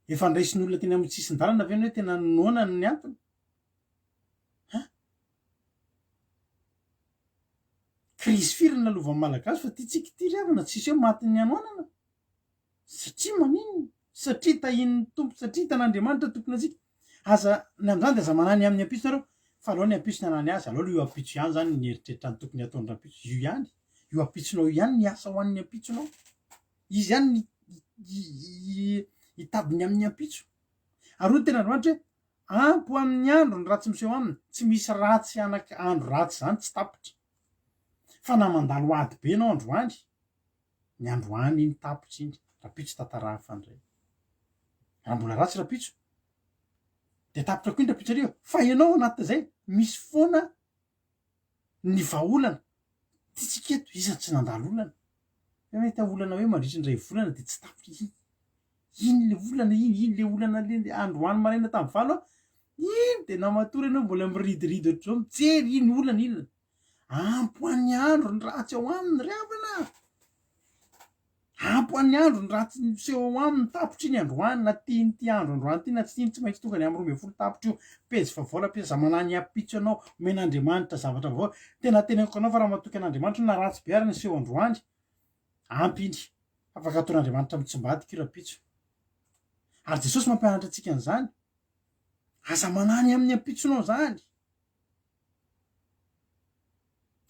efa ndraisin'ny olona teny amin'ny sisin-dalana ve hoe tena noana ny antony krisy firy na lovan'ny malagasy fa tiatsika ty riavana tsisy hoe matin'ny anoanana satria maninona satria tahin'ny tompo satria hitan'Andriamanitra tokony atsika aza ny amin'izany de aza manany amin'ny ampitso nareo fa alao ny ampitso ny anany azy alao io ampitso ihany zany ny eritreritra ny tokony ataon'ny rampitso io ihany io ampitsonao ihany ny asa ho an'ny ampitsonao izy ihany hitadiny amin'ny ampitso ary ho tena androanitra hoe ampo amin'ny andro ny ratsy miseho aminy tsy misy ratsy andro ratsy zany tsy tapitra fa na mandalo ady be anao androany ny androany iny tapitra iny rapitso tantara fandray raha mbola ratsy rapitso de tapitra koa iny rapitso ario fa ianao anatin'izay misy foana ny vahaolana titsika eto iza tsy nandalo olana mety olana hoe mandritry ndray volana de tsy tapitra iny le volana iny le olana le androany maraina tamin'ny valo iny de namatory ianao mbola miridiridy ohatr'izao mijery iny olana iny ampoan'ny andro ny ratsy ao aminy riavana ampoan'ny andro ny ratsy miseho ao aminy tapitra iny androany na tiany ty andro androany ty na tsy iny tsy maintsy tonga ny amin'ny 12 tapitra io pejy vavola pejy za manany ampitso anao omen'Andriamanitra zavatra vao tena teneniko anao fa raha matoky an'Andriamanitra na ratsy be ary ny seho androany ampy iny afaka ataon'Andriamanitra mitsimbadika io rapitso ary Jesosy mampianatra antsika an'izany aza manany amin'ny ampitsonao zany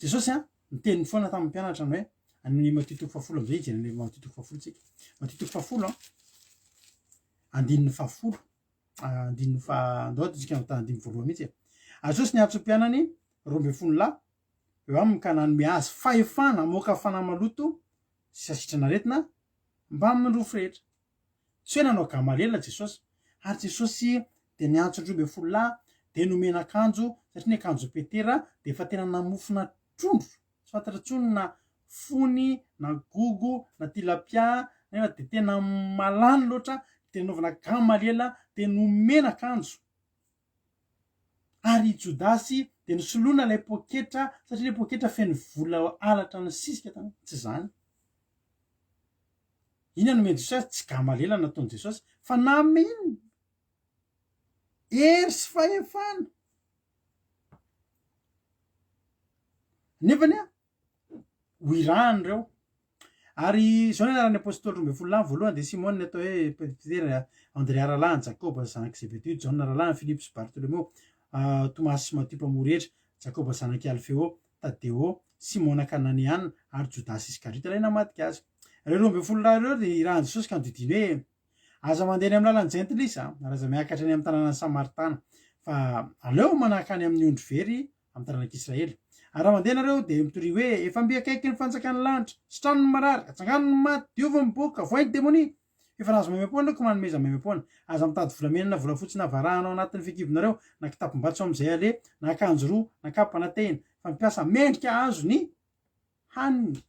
Jesosy niteny foana tamin'ny mpianatra ny hoe amin'ny Matitoko 10 am'izay izy ny Matitoko 10 tsika Matitoko 10 andininy 10 andininy ndao tsika amin'ny andininy voalohany mihitsy Jesosy niatso mpianany 12 lahy eo aminy ka nanome azy fahefana hamoaka fanahy maloto sy sasitranaretina mba amin'ny rofo rehetra tsy hoe nanao Gamalela Jesosy ary Jesosy de niantso 12 lahy de nomena akanjo satria ny akanjo Petera de efa tena namofona trondro tsy fantatra tsony na fony na gogo na tilapia nefa de tena malany loatra de naovana Gamalela de nomena akanjo ary Jodasy de nisoloana ilay poketra satria ilay poketra feno vola alatra ny sisika tany tsy zany ina nomeny Jesosy tsy Gamalela nataony Jesosy fa nameny hery sy fahefana nefany ho irahany reo ary zao ny anaran'ny apôstôly 12 lahy voalohany de Simone atao hoe Petera André Aralany Jacob zanaky Zebedeo John Aralany Philippe sy Bartolomeo Tomasy sy Matthieu mpamory Jacob zanaky Alfeo Tadeo Simona Kananiana ary Jodasy Iskariote ilay namadika azy reo 12 lahy reo de irahany Jesosy ka nodidiny hoe aza mandeha amin'ny lalan'ny Jentilisa raha aza miakatra any amin'ny tanàna Samartana fa aleo manahaka any amin'ny ondro very amin'ny tanànak'Israely ary raha mandeha nareo de mitory hoe efa mbi akaiky ny fanjakany lanitra sitranony marary atsangano ny maty diovy miboaka voainy démonie efa nazo memem-poana ko manomeza memem-poana aza mitady volamenana volafotsy na varahanao anatin'ny fekibonareo na kitapom-batso amin'izay ale na akanjo roa na kapa na tehina fa mipiasa mendrika azo ny haniny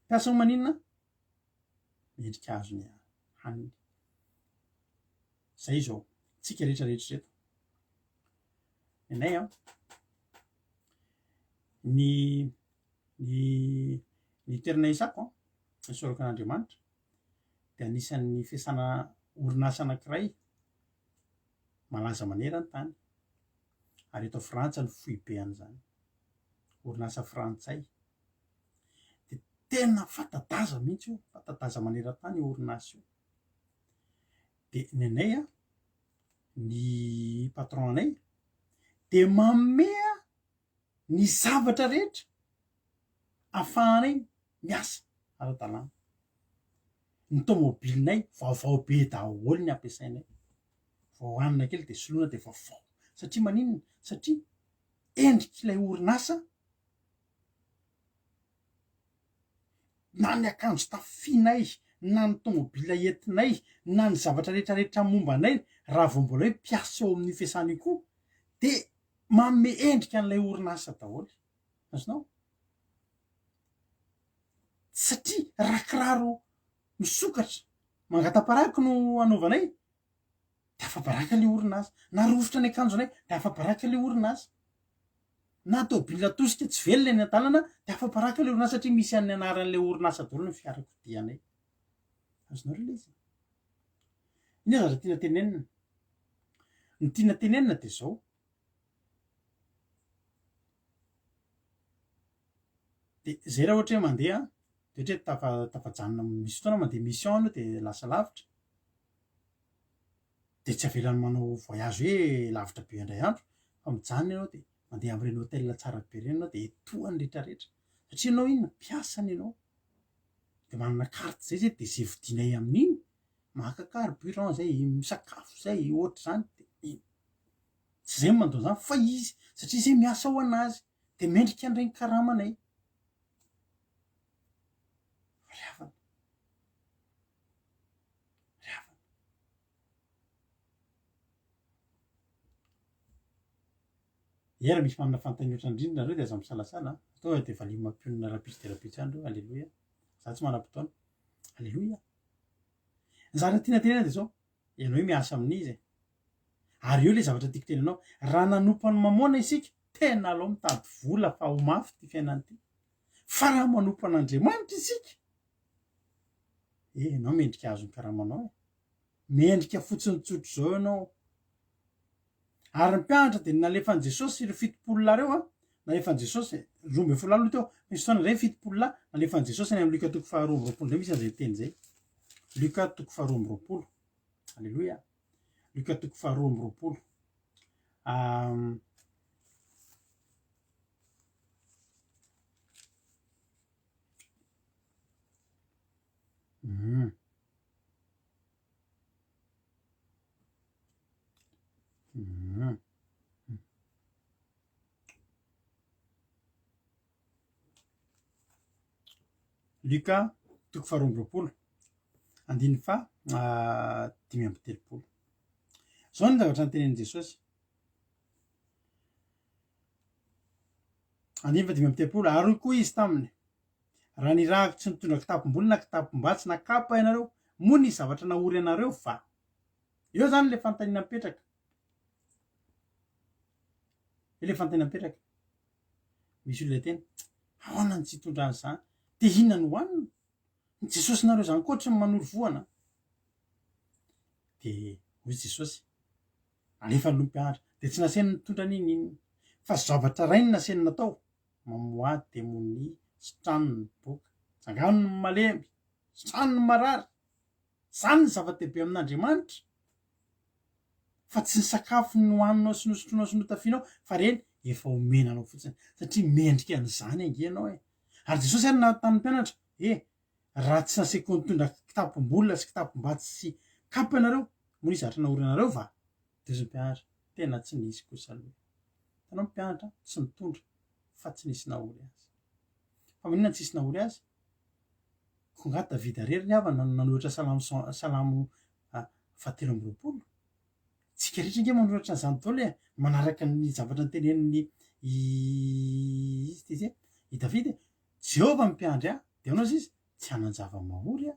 piasa maninona mendrika azo ny haniny zay zao tsika rehetrarehetra reto nenay ny toerana isako isorako an'Andriamanitra de anisan'ny fiasana orinasa anankiray malaza manera ny tany ary eto Frantsa ny foibeany zany orinasa frantsay de tena fatadaza mihitsy io fatadaza manera-tany orinasa io de nenay ny patron anay de mamea ny zavatra rehetra afahanay miasa ara-dalàna ny tomobilinay vaovao be daholo ny ampiasainay vao hoanina kely de soloina de vaovao satria maninona satria endrik'ilay orinasa na ny akanjo tafianay na ny tômôbila entinay na ny zavatra rehetrarehetra mombanay raha vao mbola hoe mpiasa eo amin'ny fiasana io koa de manome endrika an'ilay orinasa daholo azonao satria raha kiraro misokatra mangataparaky no anaovanay de afa-baraka le orinasa na rofotra ny akanjonay de afa-baraka le orinasa na tômôbila tosika tsy velona eny an-tànana de afa-baraka le orinasa satria misy amin'ny anaran'le orinasa daholo ny fiarakodianay azonao re le izy iny zatra tiana tenenina ny tiana tenenina de zao de zay raha ohatra hoe mandeha de ohatra hoe tafajanona misy fotoana mandeha mission anao de lasa lavitra de tsy avelany manao voyage hoe lavitra be indray andro fa mijanona ianao de mandeha am'ireny hôtel tsara be reny anao de etoany rehetrarehetra satria anao iny mpiasany ianao de manana carte zay zay de zay vidinay amin'iny maka carburant zay misakafo zay ohatra zany de iny tsy zay mandao zany fa izy satria zay miasa ho anazy de mendrika an'ireny karamanay riavana era misy manana fantany oatra indrindra nareo de aza misalasala atao de valia mampionina rapitsy de rapitsy andreo alleloia za tsy manam-potoana alleloia ny zavatra tiana tenena de zao ianao miasa amin'izy ary eo le zavatra tiako tenanao raha nanompany mamoana isika tena alao mitady vola fa ho mafy ty fiainany ty fa raha manompan'Andriamanitra isika enao mendrika azony karamanao mendrika fotsiny tsotro zao ianao ary ny mpianatra de nalefan'i Jesosy ireo fitopolo lahy reo nalefan'i Jesosy 12 aloha teo misy fotoana zay fitopolo lahy nalefan'i Jesosy any amin'ny Luka 12:20 zay misy an'izay teny zay Luka 12:20 alleloia Luka 12:20 Luka 12:20 andiny fa 5:30 zao ny zavatra nytenen'i Jesosy andiny fa 5:30 ary koa izy taminy raha nirahako tsy nitondra kitapom-boly na kitapom-batsy na kapa ianareo moa ny zavatra nahory anareo va eo zany le fanontaniana mipetraka le fanontaniana mipetraka misy olona teny ahoana ny tsy hitondrany zany de inona ny hoanina ny Jesosy nareo zany koatra ny manoro voana de hoy Jesosy alefa ny mpianatra de tsy naseny nitondra n'inina fa zavatra rainy naseny natao mamoa demoni sitranony boka jangano ny malemby sitranony marary zany ny zava-dehibe amin'Andriamanitra fa tsy ny sakafo ny hoaninao sy nosotronao sy notafianao fa reny efa omenanao fotsiny satria mendrika an'izany angenao ary Jesosy ary nanontany mpianatra raha tsy naseko nitondra kitapom-bola sy kitapom-batsy sy kapa ianareo moa ny zavatra nahory anareo va de ozy mpianatra tena tsy nisy kosa aloha tanao mpianatra tsy nitondra fa tsy nisy nahory azy fa maninona tsy nisy nahory azy konga Davida rery ny avana nanoratra salamo 7:20 tsika rehetra nge manoratra n'izany daholo manaraka ny zavatra nyteneniny izy ty zay i Davida Jehovah mpiandry de anao izy tsy hanan-java-mahory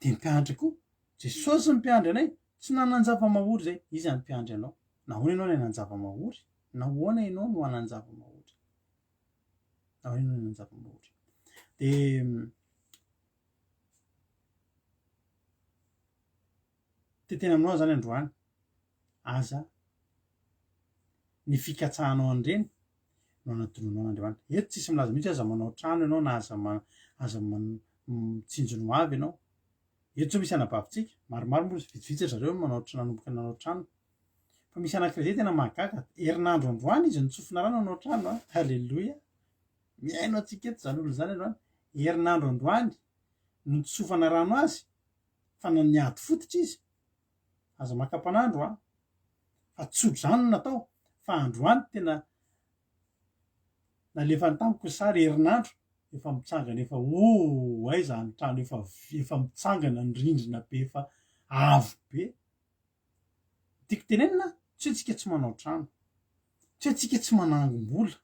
de mpiandry koa Jesosy mpiandry anay tsy nanan-java-mahory zay izy any mpiandry anao nahoana ianao ny hanan-java-mahory nahoana ianao no hanan-java-mahory nahoana ianao hanan-java-mahory de tetena aminao zany androany aza ny fikatsahanao an'ireny no anatonoanao an'Andriamanitra eto tsisy milaza mihitsy aza manao trano ianao na aza mitsinjony avy ianao eto zao misy anabavitsika maromaro moa vitsivitsy zareo nanomboka nanao trano fa misy anankiray zay tena mahagaga herinandro androany izy nitsofina rano nanao trano halleloia miaino atsika eto zany olo zany androany herinandro androany no nitsofana rano azy fa niady fototra izy aza makapanandro fa tsodro zany natao fa androany tena nalefa ny tamiko sary herinandro efa mitsangana efa ay zany trano efa mitsangana ny rindrina be efa avo be tiako tenenina tsy atsika tsy manao trano tsy atsika tsy manangom-bola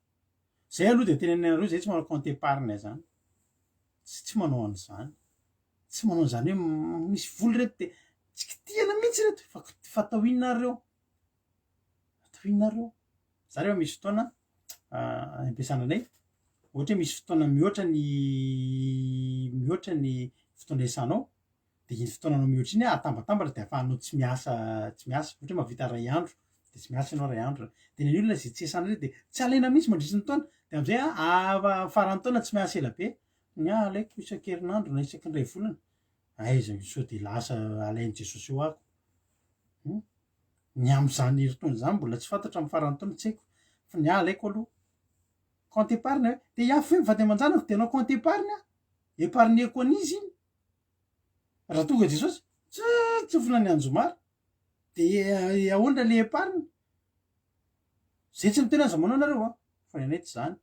zay aloha de tenenenareo zay tsy manao compte épargne zany tsy manao an'izany tsy manao an'izany hoe misy vola reto de tsy kitihana mihitsy reto fa atao inonareo zareo misy fotoana ampiasana anay ohatra hoe misy fotoana mihoatra ny fotoana isanao de iny fotoananao mihoatra iny atambatambatra de afahanao tsy miasa ohatra hoe mahavita ray andro de tsy miasa ianao ray andro de ny olona zay tsy esana re de tsy alaina mihitsy mandritra ny taona de am'izay faran'ny taona tsy miasa ela be ny alaiko isan-kerinandro na isaky-ndray volana aiza sao de lasa alain'i Jesosy eo ako ny am'izany herintaona zany mbola tsy fantatra amin'ny faran'ny taona tsy haiko fa ny alaiko aloha compte épargne de iafy hoe mivady aman-janako de anao compte épargneko an'izy iny raha tonga Jesosy tsy volany Anjomary de ahoana le épargne zay tsy mitena aza manao nareo fa ny anay tsy zany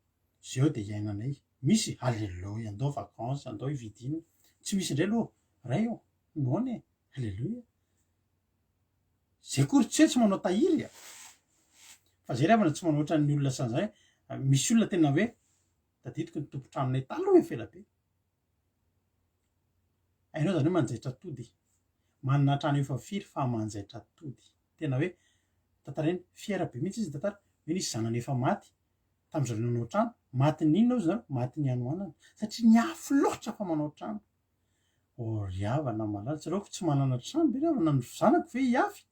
zao de iainanay misy alleluia andao vacances andao hividina tsy misy indray aloha ray eo noane alleluia zay kory tsy manao tahiry fa zay ravana tsy manao ohatran ny olona san'zay misy olona tena hoe tadidiko ny tompo-tranonay taloha efela be ainao zany hoe manjaitra tody manana trano efa firy fa manjaitra tody tena hoe tantareny fiera be mihitsy izy tantara hoe nisy zanany efa maty tam'zareo nanao trano maty ny inona zany maty ny anoanana satria ny afo loatra fa manao trano riavana malala tsy aleoko tsy manana trano be riavana ny zanako ve hiafy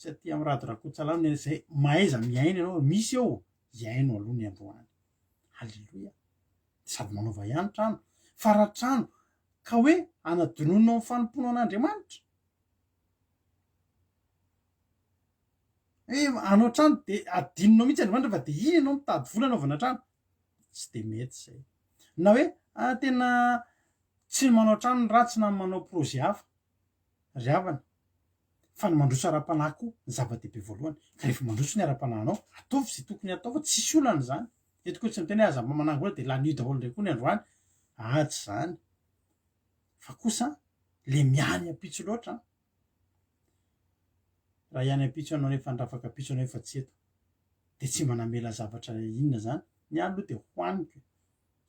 tsy aty amy rado rakotsalamy zay mahaiza miaina ianao misy eo iaino aloha ny androany halleloia sady manaova ihany trano fa raha trano ka hoe anadononao amin'ny fanompono an'Andriamanitra hoe anao trano de adinonao mihitsy Andriamanitra fa de iny ianao mitady vola anaovana trano tsy de mety zay na hoe tena tsy manao trano ny ratsy na manao projet hafa riavana fa ny mandroso ara-panahy koa ny zava-dehibe voalohany ka rehefa mandroso ny ara-panahinao ataovy zay tokony atao fa tsisy olana zany etiko tsy miteny aza manango ola de lanio daholo ndray koa ny androany tsy zany fa kosa le miany apitso loatra raha ihany apitso anao nefa ndrafaka apitso anao efa tsy eto de tsy manamela zavatra inona zany ny any aloha de hoaniko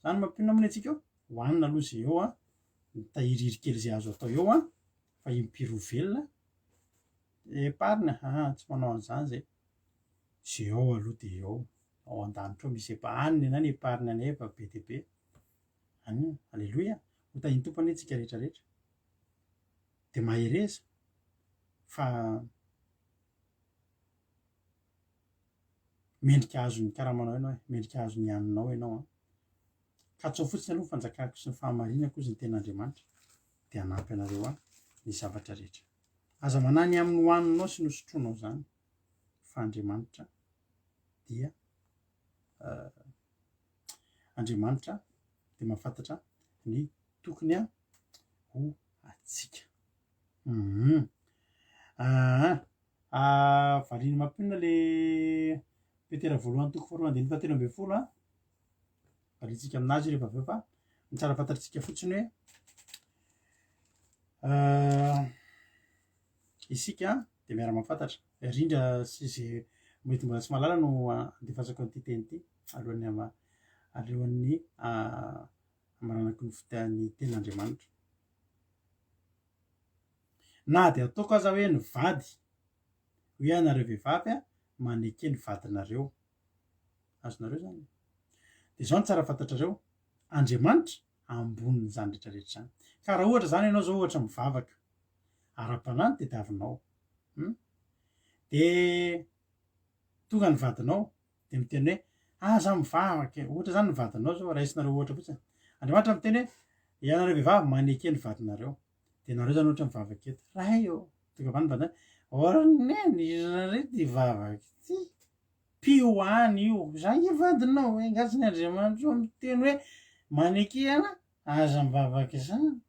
zany mampino aminy atsika eo hoanina aloha zay eo nitahiriry kely zay azo atao eo fa impiro velona épargne tsy manao an'izany zay zay eo aloha de eo ao an-danitra eo misy anina na ny épargne anay efa be de be anina alleloia ho tahiny tompony atsika rehetrarehetra de mahereza fa mendrika azony karamanao ianao mendrika azony aninao ianao katsao fotsiny aloha fanjakako sy ny fahamarinako izy ny ten'Andriamanitra de anampy anareo ny zavatra rehetra aza manany amin'ny hoaninao sy nosotroanao zany fa Andriamanitra dia Andriamanitra de mahafantatra ny tokony ho atsika valiny mampinona le petera voalohany toko faharoa andiny fahatelo ambin'ny folo valintsika aminazy rehefa aveo fa ny tsara fantatritsika fotsiny hoe isika de miara mahafantatra rindra sy zay mety mbola tsy mahalala no andefasako an'ity teny ity alohan'ny amaranaky ny fitehan'ny ten'Andriamanitra na de ataoko aza hoe nivady hoe anareo vehivavy maneke ny vadinareo azonareo zany de zao ny tsara fantatrareo Andriamanitra amboniny zany rehetrarehetra zany ka raha ohatra zany ianao zao ohatra mivavaka ara-panahy de davinao de tonga ny vadinao de miteny hoe za mivavaka ohatra zany ny vadinao zao raisinareo ohatra fotsiny Andriamanitra miteny hoe ianareo vehivavy maneke ny vadinareo de nareo zany ohatra mivavaka eto raha eo tonga avany vadina orneny rety ivavaka ty pioany io za ivadinao engasiny Andriamanitra io miteny hoe maneke ana aza mivavaka zany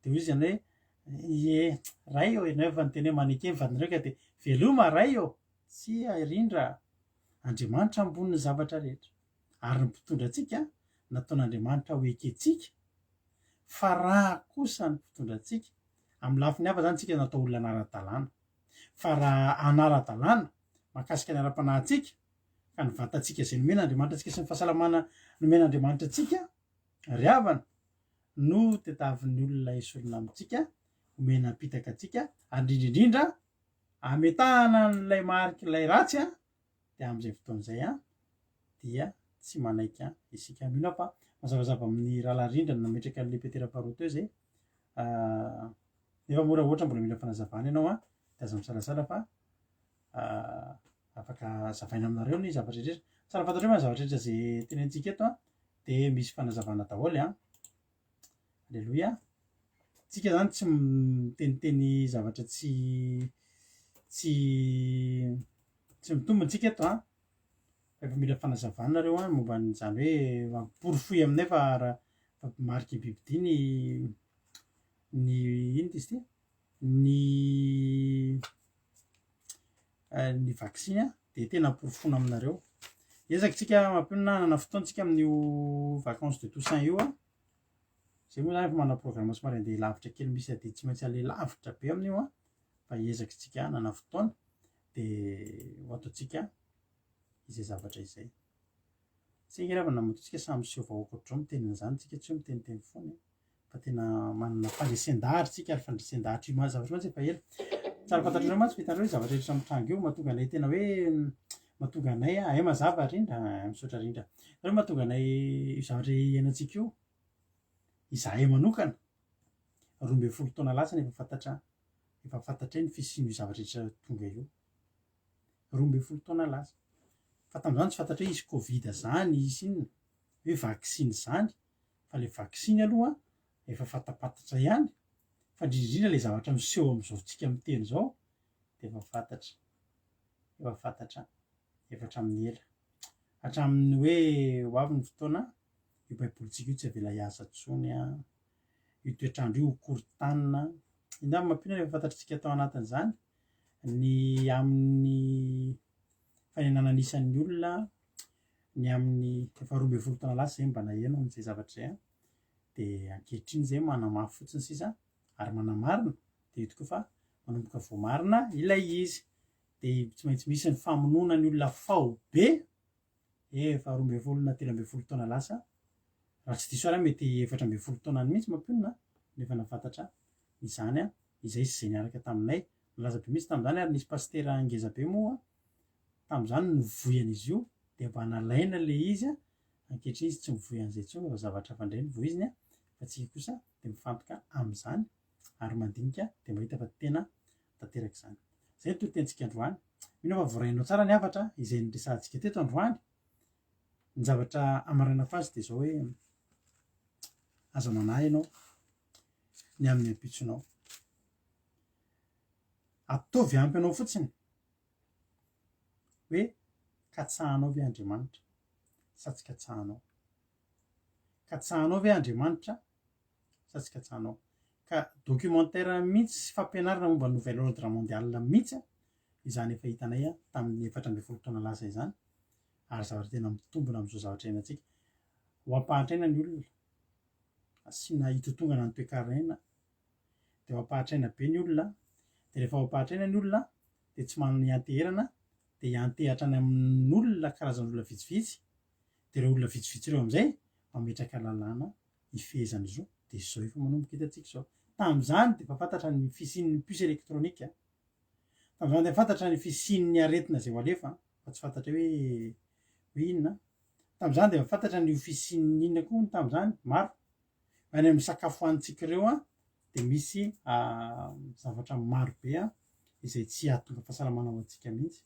de hoy izy zany hoe Ie, ray eo ianao efa nyteny hoe manekevy vadinareo dia veloma ray eo tsy arindra Andriamanitra amboniny zavatra rehetra ary ny mpitondra antsika nataon'Andriamanitra ho ekentsika fa raha kosa ny mpitondra antsika amin'ny lafiny hafa zany tsika natao olona anara-dalàna fa raha anara-dalàna mahakasika ny ara-panahintsika ka ny vatantsika izay nomen'Andriamanitra antsika sy ny fahasalamana nomen'Andriamanitra antsika ry havana no tetavin'ny olona esorina amintsika omena apitaka antsika ary indrindrindrindra ametahana n'ilay mariky ilay ratsy a dia amin'izay fotoan'izay a dia tsy manaiky isika mino fa mazavazava amin'ny ralarindrana nametraka an'ilay petera faharoa teo zay efa mora ohatra mbola mila fanazavana ianao a dia aza misalasala fa afaka zavaina aminareo ny zavatra rehetra tsara fantatreo ma zavatra rehetra zay tenentsika eto a dia misy fanazavana daholo a alleloia tsika zany tsy miteniteny zavatra tsy mitombontsika eto a efa mila fanazavana nareo a momba n'izany hoe mamporofoy aminay fa raha mariky bibidia ny ino ty izy ty ny vaksiny a dia tena porofona aminareo ezaka tsika mampionona nana fotoantsika amin'io vacances de Toussaint io a zay moa zany efa mana programme somary andeha lavitra kely misy ade tsy maintsy ale lavitra be amin'io a fa ezaka tsika nana fotoana dia ho ataotsika izay zavatra izay tsy ngeravana matotsika samy seho vahoaka ohatrao mitenina zany tsika tsy ho miteniteny foana fa tena manana fandresen-dahatra tsika ary fandresen-dahatra io zavatra mantsy efa ela tsara fantatrareo mantsy fitanareo zavatra rehetra mitranga io mahatonga anay tena hoe mahatonga anay ahay mazava rindra misaotra rindra reo mahatonga anay zavatra iainantsika io izahay manokana 12 taona lasa efa fantatra ny fisian'io zavatra rehetra tonga io 12 taona lasa fa tamin'izany tsy fantatra hoe isy covid zany isy inona hoe vaksiny zany fa le vaksiny aloha efa fantapatatra ihany fa indrindrindra le zavatra miseho amin'izao tsika miteny zao dia efa fantatra efa hatramin'ny ela hatramin'ny hoe ho avy ny fotoana io baibolitsika io tsy avela hiasa tsony a io toetrandro io korontanina indamy mampiona efa fantatritsika tao anatin'izany ny amin'ny fanenananisan'ny olona ny amin'ny efa 12 taona lasa zay mba naheno amin'izay zavatra zay a dia ankehitriny zay manamafy fotsiny sisa ary manamarina dia ito koa fa manomboka voamarina ilay izy dia tsy maintsy misy ny famonoana ny olona fao be efa 12 na 13 taona lasa raha tsy diso ary mety 14 taona ny mihitsy mampionona nefa nafantatra izany a izay sy zay niaraka taminay nalaza be misy tamin'izany ary nisy pastera ngeza be moa tamin'izany nivoyan'izy io dia mba nalaina le izy a ankehitriny izy tsy mivoy an'izay intsony fa zavatra hafa indray nivoiziny a fa tsika kosa dia mifantoka amin'izany ary mandinika dia mahita fa tena tanteraka izany zay ny torotentsika androany mino fa voarainao tsara ny hafatra izay niresantsika teto androany ny zavatra amaraina fa azy dia zao hoe aza manahy ianao ny amin'ny ampitsonao ataovy ampy anao fotsiny hoe katsahanao ve Andriamanitra sa tsy katsahanao katsahanao ve Andriamanitra sa tsy katsahanao ka documentaire mihitsy sy fampianarana momba nouvel ordre mondial mihitsy izany efa hitanay a tamin'ny 14 taona lasa izany ary zavatra tena mitombona amin'izao zavatra iainantsika ho ampahatraina ny olona asiana hitotongana ny toe-karena dia ho ampahatraina be ny olona dia rehefa ho ampahatraina ny olona dia tsy manana ianteherana dia iantehatra any amin'olona karazan'olona vitsivitsy dia ireo olona vitsivitsy ireo amin'izay mametraka lalàna ifehezana izao dia izao efa manomboka hitantsika izao tamin'izany dia efa fantatra ny fisian'ny puce elektrônika tamin'izany dia fantatra ny fisian'ny aretina izay ho alefa fa tsy fantatra hoe inona tamin'izany dia efa fantatra ny fisian'ny inona koa tamin'izany maro any amin'ny sakafo hoanitsika ireo a dia misy zavatra maro be a izay tsy ahatonga fahasalamana ho antsika mihitsy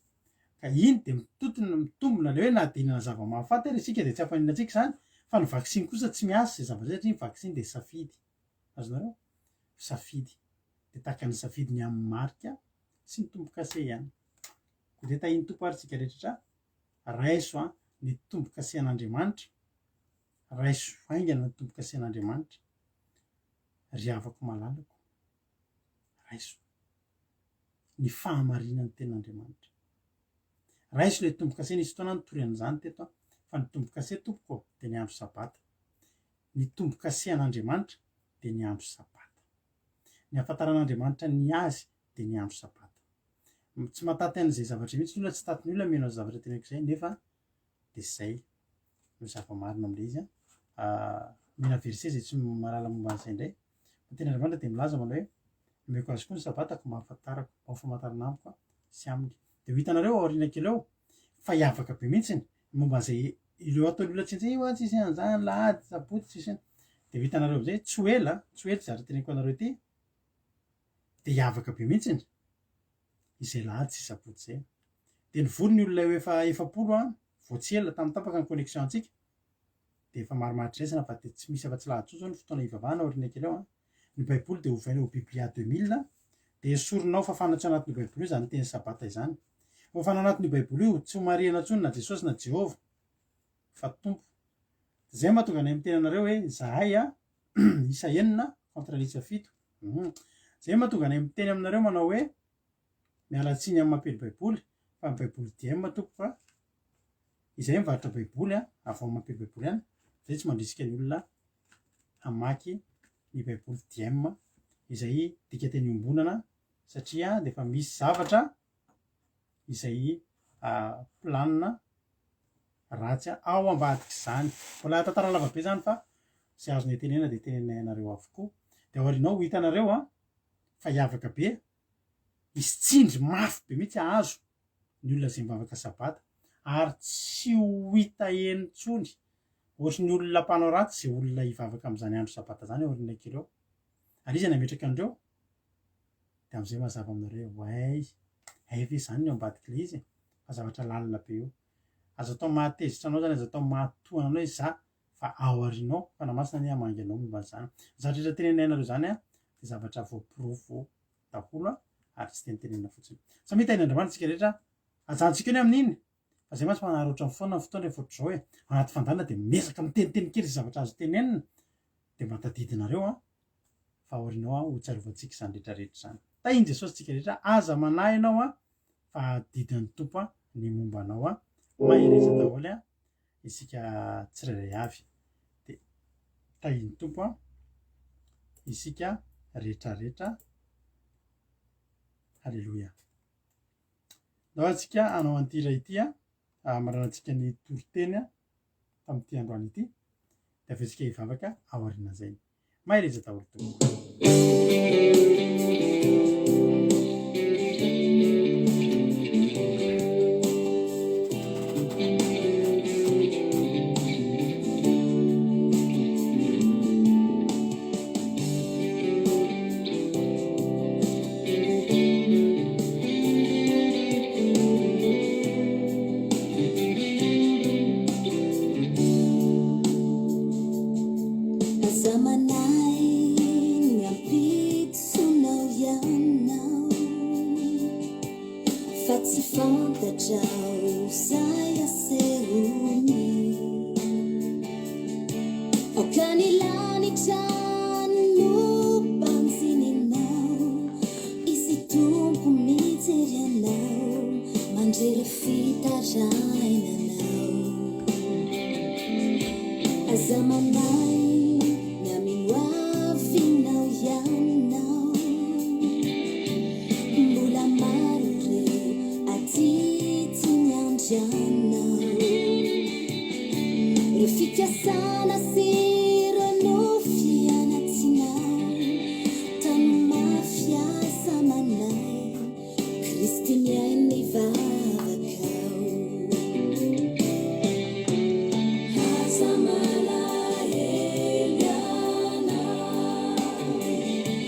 ka iny dia mitombona le hoe na dinana zava-mahafaty ary isika dia tsy hafanina antsika izany fa ny vaksiny kosa tsy miasa izay zavatra satria ny vaksiny dia safidy azonareo safidy dia tahaka ny safidy ny amin'ny marika sy ny tombo-kase ihany ko dia tahiny tompo ary tsika rehetratra raiso a ny tombo-kasen'Andriamanitra raiso vaingana ny tombo-kasen'Andriamanitra ry havako malalako raiso ny fahamarinany ten'Andriamanitra. Raiso le tombo-kase nisy fotoana nitory an'izany teto fa ny tombo-kase tompoko dia ny andro sabata. Ny tombo-kase an'Andriamanitra dia ny andro sabata. Ny ahafantaran'Andriamanitra ny azy dia ny andro sabata. Tsy mahataty an'izay zavatra mihitsy ny olona, tsy taty ny olona meno zavatra teneko izay, nefa dia izay no zava-marina amin'ilay izy. Mina verset izay tsy mahalala momba an'izay indray. Ny teny Andriamanitra dia milaza manao hoe omeko azy koa ny sabatako mahafantarako, mahafamantarana amiko sy aminy. Dia ho hitanareo aoriana kely eo fa hiavaka be mihitsiny momba an'izay ileo ataon'ny olona tsintsay io tsisy an'izany lahady sabotsy tsisy. Dia ho hitanareo amin'izay tsy ho ela zary teneko anareo ity dia hiavaka be mihitsiny izay lahady sy sabotsy izay. Dia nivory ny olona efa 100 vao tsy ela tamin'ny tapaka ny connexion antsika dia efa marimaritra resana fa dia tsy misy afa-tsy lahady zao ny fotoana hivavahana aoriana kely eo. Ny baiboly dia hovaina ho Biblia 2000 dia esorinao fafana tsy anatin'ny baiboly io izany teny sabata izany. Fafana anatin'ny baiboly io tsy ho marihana intsony na Jesosy na Jehovah fa tompo. Izay mahatonga anay miteny anareo hoe zahay isa 9 contre isa 7. Izay mahatonga anay miteny aminareo manao hoe mialatsiny amin'ny mampely baiboly fa ny baiboly DM tompo fa izay mivarotra baiboly avy amin'ny mampely baiboly ihany. Izay tsy mandrisika ny olona hamaky ny baiboly DM izay dika teny iombonana satria dia efa misy zavatra izay planina ratsy ao ambadika izany. Mbola tantara lava be izany fa izay azonay tenena dia tenenay anareo avokoa. Dia aorianao ho hitanareo fa hiavaka be, misy tsindry mafy be mihitsy azo ny olona izay mivavaka sabata ary tsy ho hita enitsony ohatry ny olona mpanao ratsy izay olona hivavaka amin'izany andro sabata izany aoriana kely eo. Ary izy nametraka andreo dia amin'izay mazava aminareo way ve izany ny ao ambadika ilay izy fa zavatra lalina be eo. Azo atao mahatezitra anao zany, azo atao mahatohana anao izy fa ao aorianao fa namasina ny hamangy anao momba izany. Zavatra rehetra tenenay anareo izany dia zavatra voapirofo daholo ary tsy tenitenena fotsiny. Samy hita Andriamanitra tsika rehetra ajantsika eny amin'iny fa izay mantsy manaroatra ny foana ny fotoana rehefa ohatr'izao hoe anaty fandana dia miezaka miteniteny kely izay zavatra azo tenenina dia mahatadidinareo fa aorianao ho tsarovantsika izany rehetrarehetra izany. Tahiny Jesosy tsika rehetra aza manahy ianao fa didin'ny tompo ny momba anao mahireza daholo isika tsirairay avy. Dia tahiny tompo isika rehetrarehetra. Halleloia. Ndao antsika hanao an'ity iray ity maranantsika ny toriteny tamin'ity androany ity dia avy antsika hivavaka ao aoriana izay. Mahireza daholo tompo.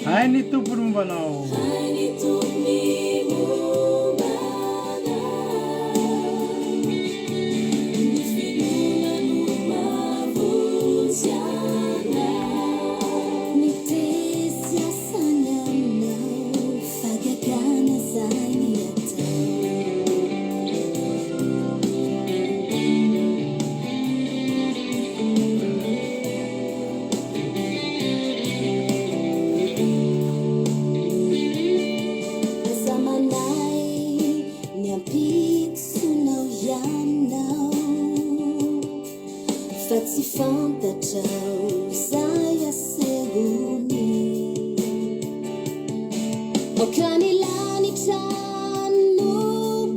Hainy tompony mombanao. mokanilani trano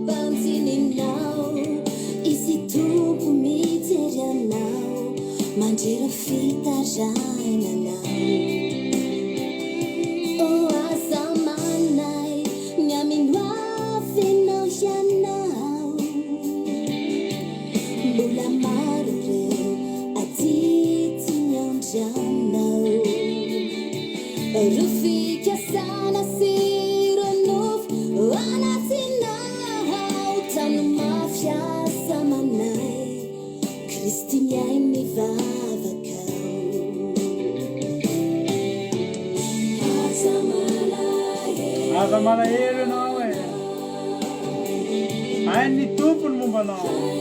bantsininao izy tompo mijery anao mandrero fitarananao o aza manay nyamino avinao ianao mbola maro reo atitsiny andranao rufikasana sironofo anatinao tano mafiasa manay Kristi miay mivavakao aza malahelo ianao e hainy tompony mombanao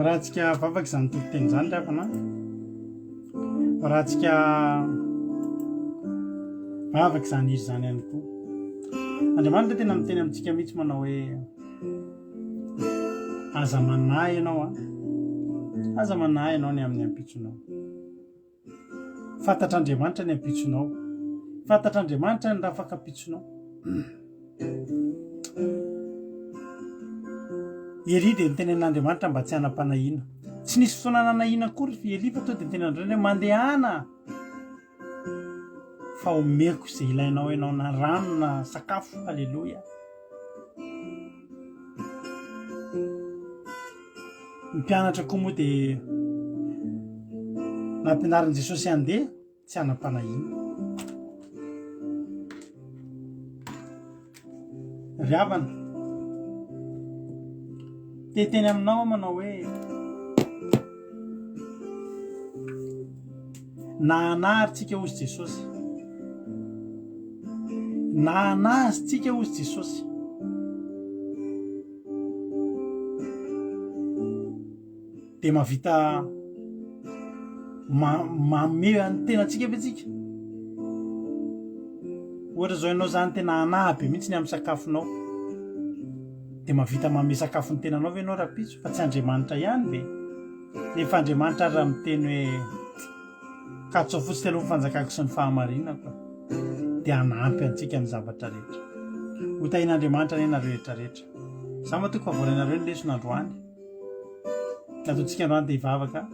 rahantsika vavaky zany tokoteny zany rafana rahantsika vavaky zany izy zany ihany koa Andriamanitra tena miteny amintsika mihitsy manao hoe aza manahy ianao aza manahy ianao ny amin'ny ampitsonao fantatr'Andriamanitra ny ampitsonao fantatr'Andriamanitra ny raha afaka ampitsonao Eli dia ny tenen'Andriamanitra mba tsy hanam-panahina tsy nisy fotoana nanahina akory fa Eli fa tonga dia ny tenen'Andriamanitra mandehana fa omeko izay ilainao ianao na rano na sakafo halleloia ny mpianatra koa moa dia nampianarin' Jesosy handeha tsy hanam-panahina ry havana teteny aminao manao hoe nahanaritsika ozy Jesosy nahanazytsika ozy Jesosy dia mahavita mame ny tenantsika ve tsika ohatra zao ianao zany tena hanahy be mihitsy ny amin'ny sakafonao dia mahavita mame sakafo ny tenanao ve ianao rapitso fa tsy Andriamanitra ihany ve nefa Andriamanitra raha miteny hoe katsao fotsiny aloha fanjakako sy ny fahamarinako dia hanampy antsika ny zavatra rehetra ho tahin'Andriamanitra nenareo rehetrarehetra za matoko fa voalainareo ny leson'androany nataontsika androany dia hivavaka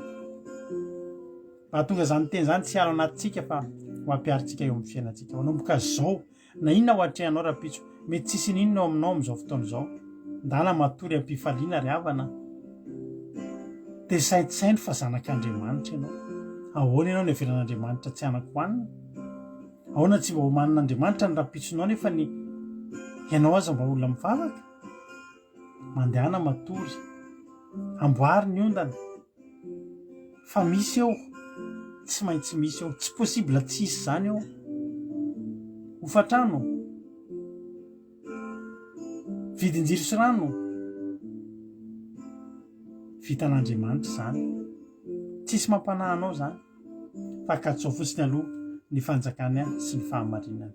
mahatonga zany teny zany tsy alo anatintsika fa ho ampiaritsika eo amin'ny fiainantsika manomboka zao na inona ho atrehanao rapitso mety tsisy ninona ao aminao amin'izao fotoana izao ndana matory ampifaliana ry havana dia saintisainty fa zanak'Andriamanitra ianao ahoana ianao ny averan'Andriamanitra tsy hanako hoanina ahoana tsy mba ho manin'Andriamanitra ny rapitsonao nefa ny ianao aza mba olona mivavaka mandehana matory amboary ny ondana fa misy eo tsy maintsy misy eo tsy possible tsisy zany eo ho fatrano vidinjiro sy rano vitan'Andriamanitra zany tsisy mampanahanao zany fa katsao fotsiny aloha ny fanjakany sy ny fahamarinany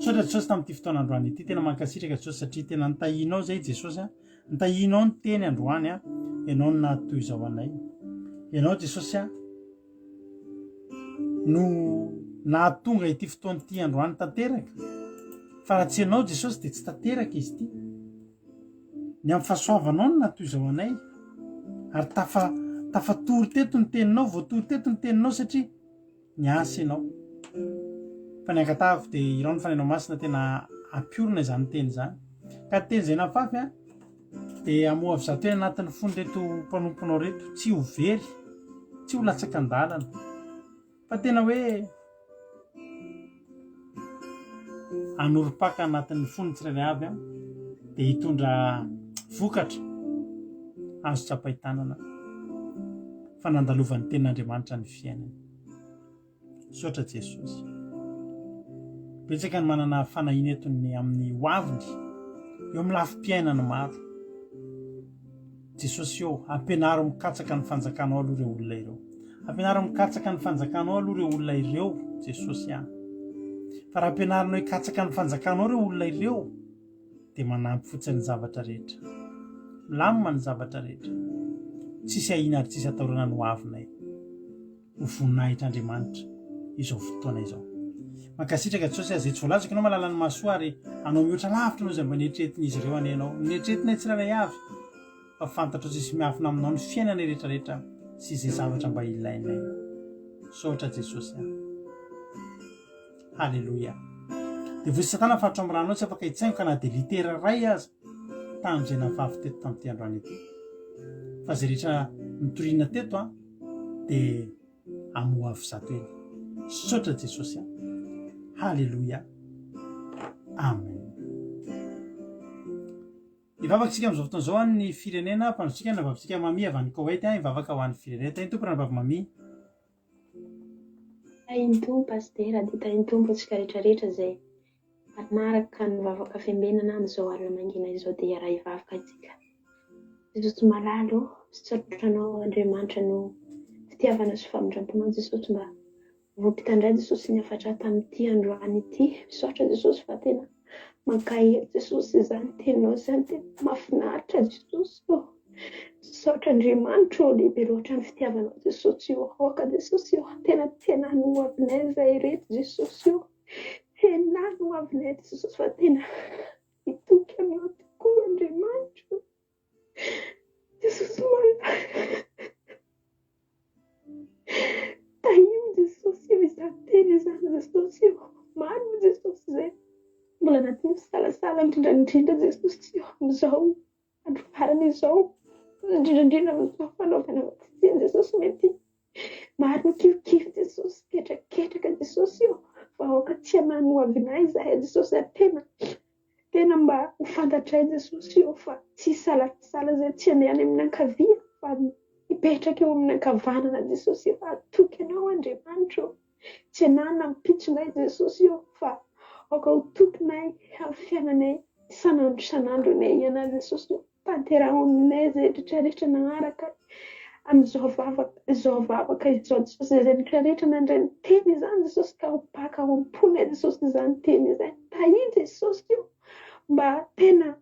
sotra Jesosy tamin'ity fotoan'androany ity tena mankasitraka Jesosy satria tena nitahinao zay Jesosy nitahinao ny teny androany ianao no nahatoy izao anay ianao Jesosy no nahatonga ity fotoany ity androany tanteraka fa raha tsy ianao Jesosy dia tsy tanteraka izy ity. Ny amin'ny fahasoavanao no natoy izao anay ary tafatory teto ny teninao, voatory teto ny teninao satria niasa ianao. Fa ny ankatavy dia irao ny fanainao masina tena ampiorina izany teny izany. Ka teny izay nafafy dia amoha avy zato hoe anatin'ny fony reto mpanomponao reto tsy ho very, tsy ho latsaka an-dalana fa tena hoe anorom-paka anatin'ny fony tsirairay avy dia hitondra vokatra azo tsapaitanana fa nandalovan'ny tenin'Andriamanitra ny fiainany. Sotra Jesosy. Betsaka ny manana fanahina etony amin'ny hoaviny eo amin'ny lafim-piainana maro. Jesosy eo ampianaro mikatsaka ny fanjakanao aloha ireo olona ireo. Ampianaro mikatsaka ny fanjakanao aloha ireo olona ireo, Jesosy fa raha ampianarinao hikatsaka ny fanjakanao ireo olona ireo dia manampy fotsiny ny zavatra rehetra. Milamina ny zavatra rehetra. Tsisy ahina ary tsisy atahorana ny hoavinay. Ho voninahitr'Andriamanitra izao fotoana izao. Mankasitraka Jesosy izay tsy voalazaka ianao mahalala ny mahasoa ary anao mihoatra lavitra ianao izay mba nieritretiny'izy ireo anenao. Nieritretinay tsirairay avy fa fantatro tsisy miafina aminao ny fiainana rehetrarehetra sy izay zavatra mba ilainay. Sotra Jesosy. Halleluja. Dia voisy Satana faritra amin'ny ranonao tsy afaka hitsaingo ka na dia litera ray aza tamin'izay nafafy teto tamin'ity androany ity. Fa izay rehetra mitoriana teto dia amoha avy zato eny. Sotra Jesosy. Halleluja. Amen. Ivavakantsika amin'izao fotoana izao ny firenena mpandrotsika ny vavatsika Mami avy any Koweït ivavaka ho an'ny firenena. Tany tompo raha vavy Mami. Taintompo pastera dia taintompo antsika rehetrarehetra izay manaraka ny vavaka fiambenana amin'izao alina mangina izao dia raha hivavaka antsika. Jesosy malalo sy tsotranao Andriamanitra no fitiavana sy famindramponao Jesosy mba voampitandray Jesosy ny afatra tamin'ity androany ity. Misaotra Jesosy fa tena mankahia Jesosy izany teninao izany tena mahafinaritra Jesosy. Misaotra Andriamanitra lehibe loatra ny fitiavanao Jesosy io. Aoka Jesosy io tena no avinay izay reto Jesosy io. Tena no avinay Jesosy fa tena hitoky aminao tokoa Andriamanitra. Jesosy tahio Jesosy io izany teny izany Jesosy io. Maro Jesosy izay mbola anatin'ny fisalasala indrindra Jesosy io amin'izao andro farany izao. Indrindra amin'izao fanaovana vaksiny Jesosy mety maro mikivokivy Jesosy, ketraketraka Jesosy io. Fa aoka tsy hanano avinay izahay Jesosy ary tena mba ho fantatray Jesosy io fa tsy salasala izay tsy handeha amin'ny ankavia fa hipetraka eo amin'ny ankavanana Jesosy io. Fa atoky ianao Andriamanitra. Tsy hanana mipitsonay Jesosy io fa aoka ho tokinay amin'ny fiainanay isanandro anay ianao Jesosy io. Tanterahoninay izay rehetrarehetra nagnaraka amin'izao vavaka izao Jesosy izay rehetrarehetra nandray ny teny izany Jesosy ka ho baka ho amponay Jesosy izany teny izay. Tahia Jesosy io mba tena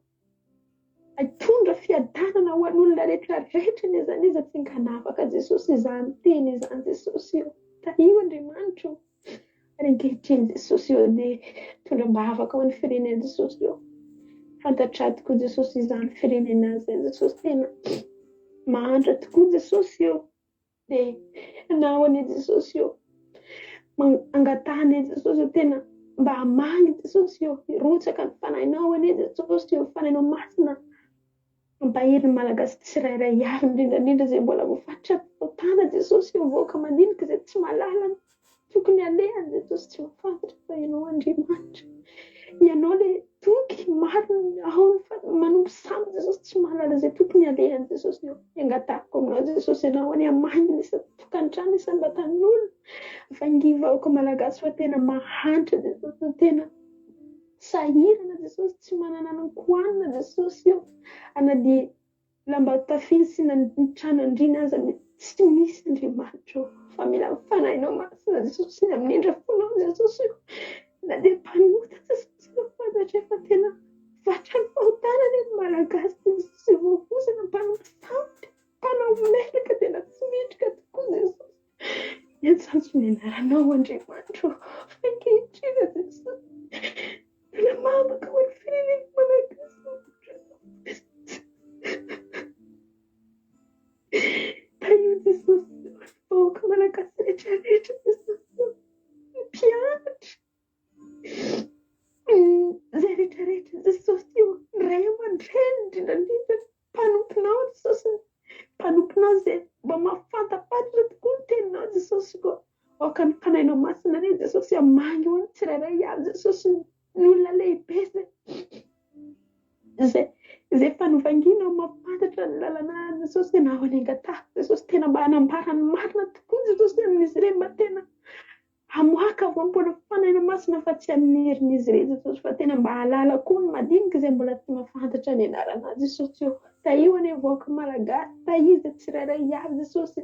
hitondra fiadanana ho an'olona rehetrarehetra izany izy tsy nganafaka Jesosy izany teny izany Jesosy io. Tahio Andriamanitra. Ary ankehitriny Jesosy io dia tondram-bavaka ho an'ny firenena Jesosy io. Fantatra tokoa Jesosy izany firenena izay Jesosy tena mahantra tokoa Jesosy io. Dia anaony Jesosy io. Angatahany Jesosy io tena mba hamangy Jesosy io. Rotsaka ny fanahinao ane Jesosy io. Fanahinao masina mampahiry ny malagasy tsirairay avy indrindra izay mbola voafatra tana Jesosy io. Voaka mandinika izay tsy mahalala tokony alehany Jesosy tsy mahafantatra fa ianao Andriamanitra. Ianao le toky maro manompo samy Jesosy tsy mahalala izay tokony alehany Jesosy io. Angatahako aminao Jesosy ianao any hamangy ny tokantrano isan-batan'olona. Fangiva aoka malagasy fa tena mahantra Jesosy tena sahirana Jesosy tsy manana nankoanina Jesosy io. Anady lamba tafiny sy trano andrina aza tsy misy Andriamanitra. Fa mila mifanahinao masina Jesosy amin'ny endrafonao Jesosy io. Na dia mpanota Jesosy io fantatra fa tena vatra ny fahotanany ny malagasy Jesosy voakosana mpanota sampy mpanao menaka tena tsy mendrika tokoa Jesosy. Miantsanso ny anaranao Andriamanitra ankehitriny Jesosy. Mbola mamaka ho an'ny firenena malagasy. Taio Jesosy, vahoaka malagasy rehetrarehetra Jesosy, ny mpianatra, izay rehetrarehetra Jesosy io, ny ray aman-dreny indrindrandrindra, mpanomponao Jesosy, mpanomponao izay mba mahafantapatatra tokoa ny teninao Jesosy koa. Aoka ny fanahinao masina re Jesosy, hamangy ho an'ny tsirairay avy Jesosy, ny olona lehibe izay fanovangina mahafantatra ny lalana Jesosy na ho any angatah Jesosy, tena mba hanambara ny marina tokoa Jesosy amin'izy ireny, mba tena hamoaka vaom-poana fanaina masina fa tsy amin'ny herin'izy ireny Jesosy, fa tena mba halala koa ny madinika izay mbola tsy mahafantatra ny anarana Jesosy io. Taio any avoaka malagasy, tahiza tsirairay avy Jesosy,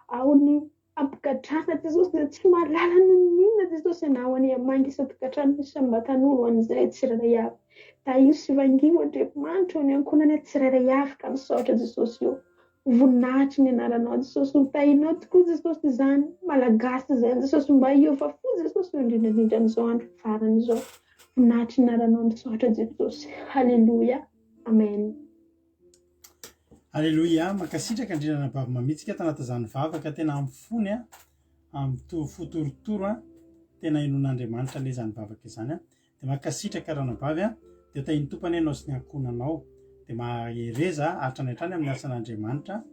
ao ny ampigadrana Jesosy izay tsy mahalala ny ninona Jesosy, na ho any hamangy isa-tokantrano misy mba tanora ho an'izy ireny tsirairay avy. Taio sy vangio Andriamanitra ny ankonana tsirairay avy ka misaotra Jesosy io. Voninahitry ny anaranao Jesosy, ho tahinao tokoa Jesosy izany malagasy izany Jesosy, mba io fa fo Jesosy indrindrandrindra amin'izao andro farany izao. Voninahitry ny anaranao misaotra Jesosy. Halleluja, amen. Alleluia, mankasitraka indrindrana bavy mamitsika tanaty izany vavaka tena amin'ny fony amin'ny fotorotoro tena inon'Andriamanitra ilay izany vavaka izany dia mankasitraka ranabavy dia tahin'ny tompany ianao sy ny ankonanao dia mahereza hatrany hatrany amin'ny asan'Andriamanitra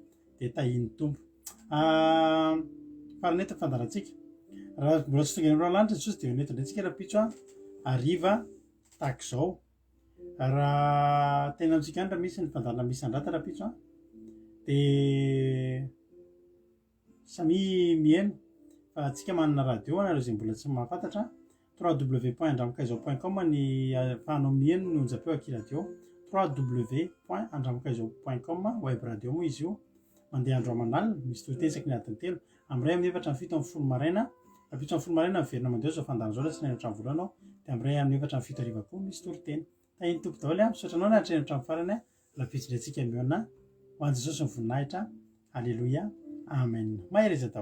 dia tahin'ny tompo. Farany eto fandarantsika raha mbola tsy tonga ny roalanitra Jesosy dia neto indretsika rapitso ariva tahaka izao. Raha tena amintsika andra misy ny fandarana misy andrata rapitso dia samy mihaino fa antsika manana radio anareo izay mbola tsy mahafantatra www.andramakaizao.com ny ahafahanao mihaino ny onjam-peo anki-radio, www.andramakaizao.com web radio moa izy io, mandeha andro aman'alina, misy toetesaky ny adiny telo amin'ray amin'ny efatra ny fito amin'ny folo maraina, rapitso amin'ny folo maraina miverina mandeha zao fandarana zao tsy nainatra amin'ny volanao, dia amin'ray amin'ny efatra ny fito ariva koa misy toriteny. Tahin'ny tompo daholo misaotranao na hatrehanatra amin'ny farany lavitsindrentsika mihaona ho an'i Jesosy ny voninahitra. Alleluia, amen. Mahereza daholo.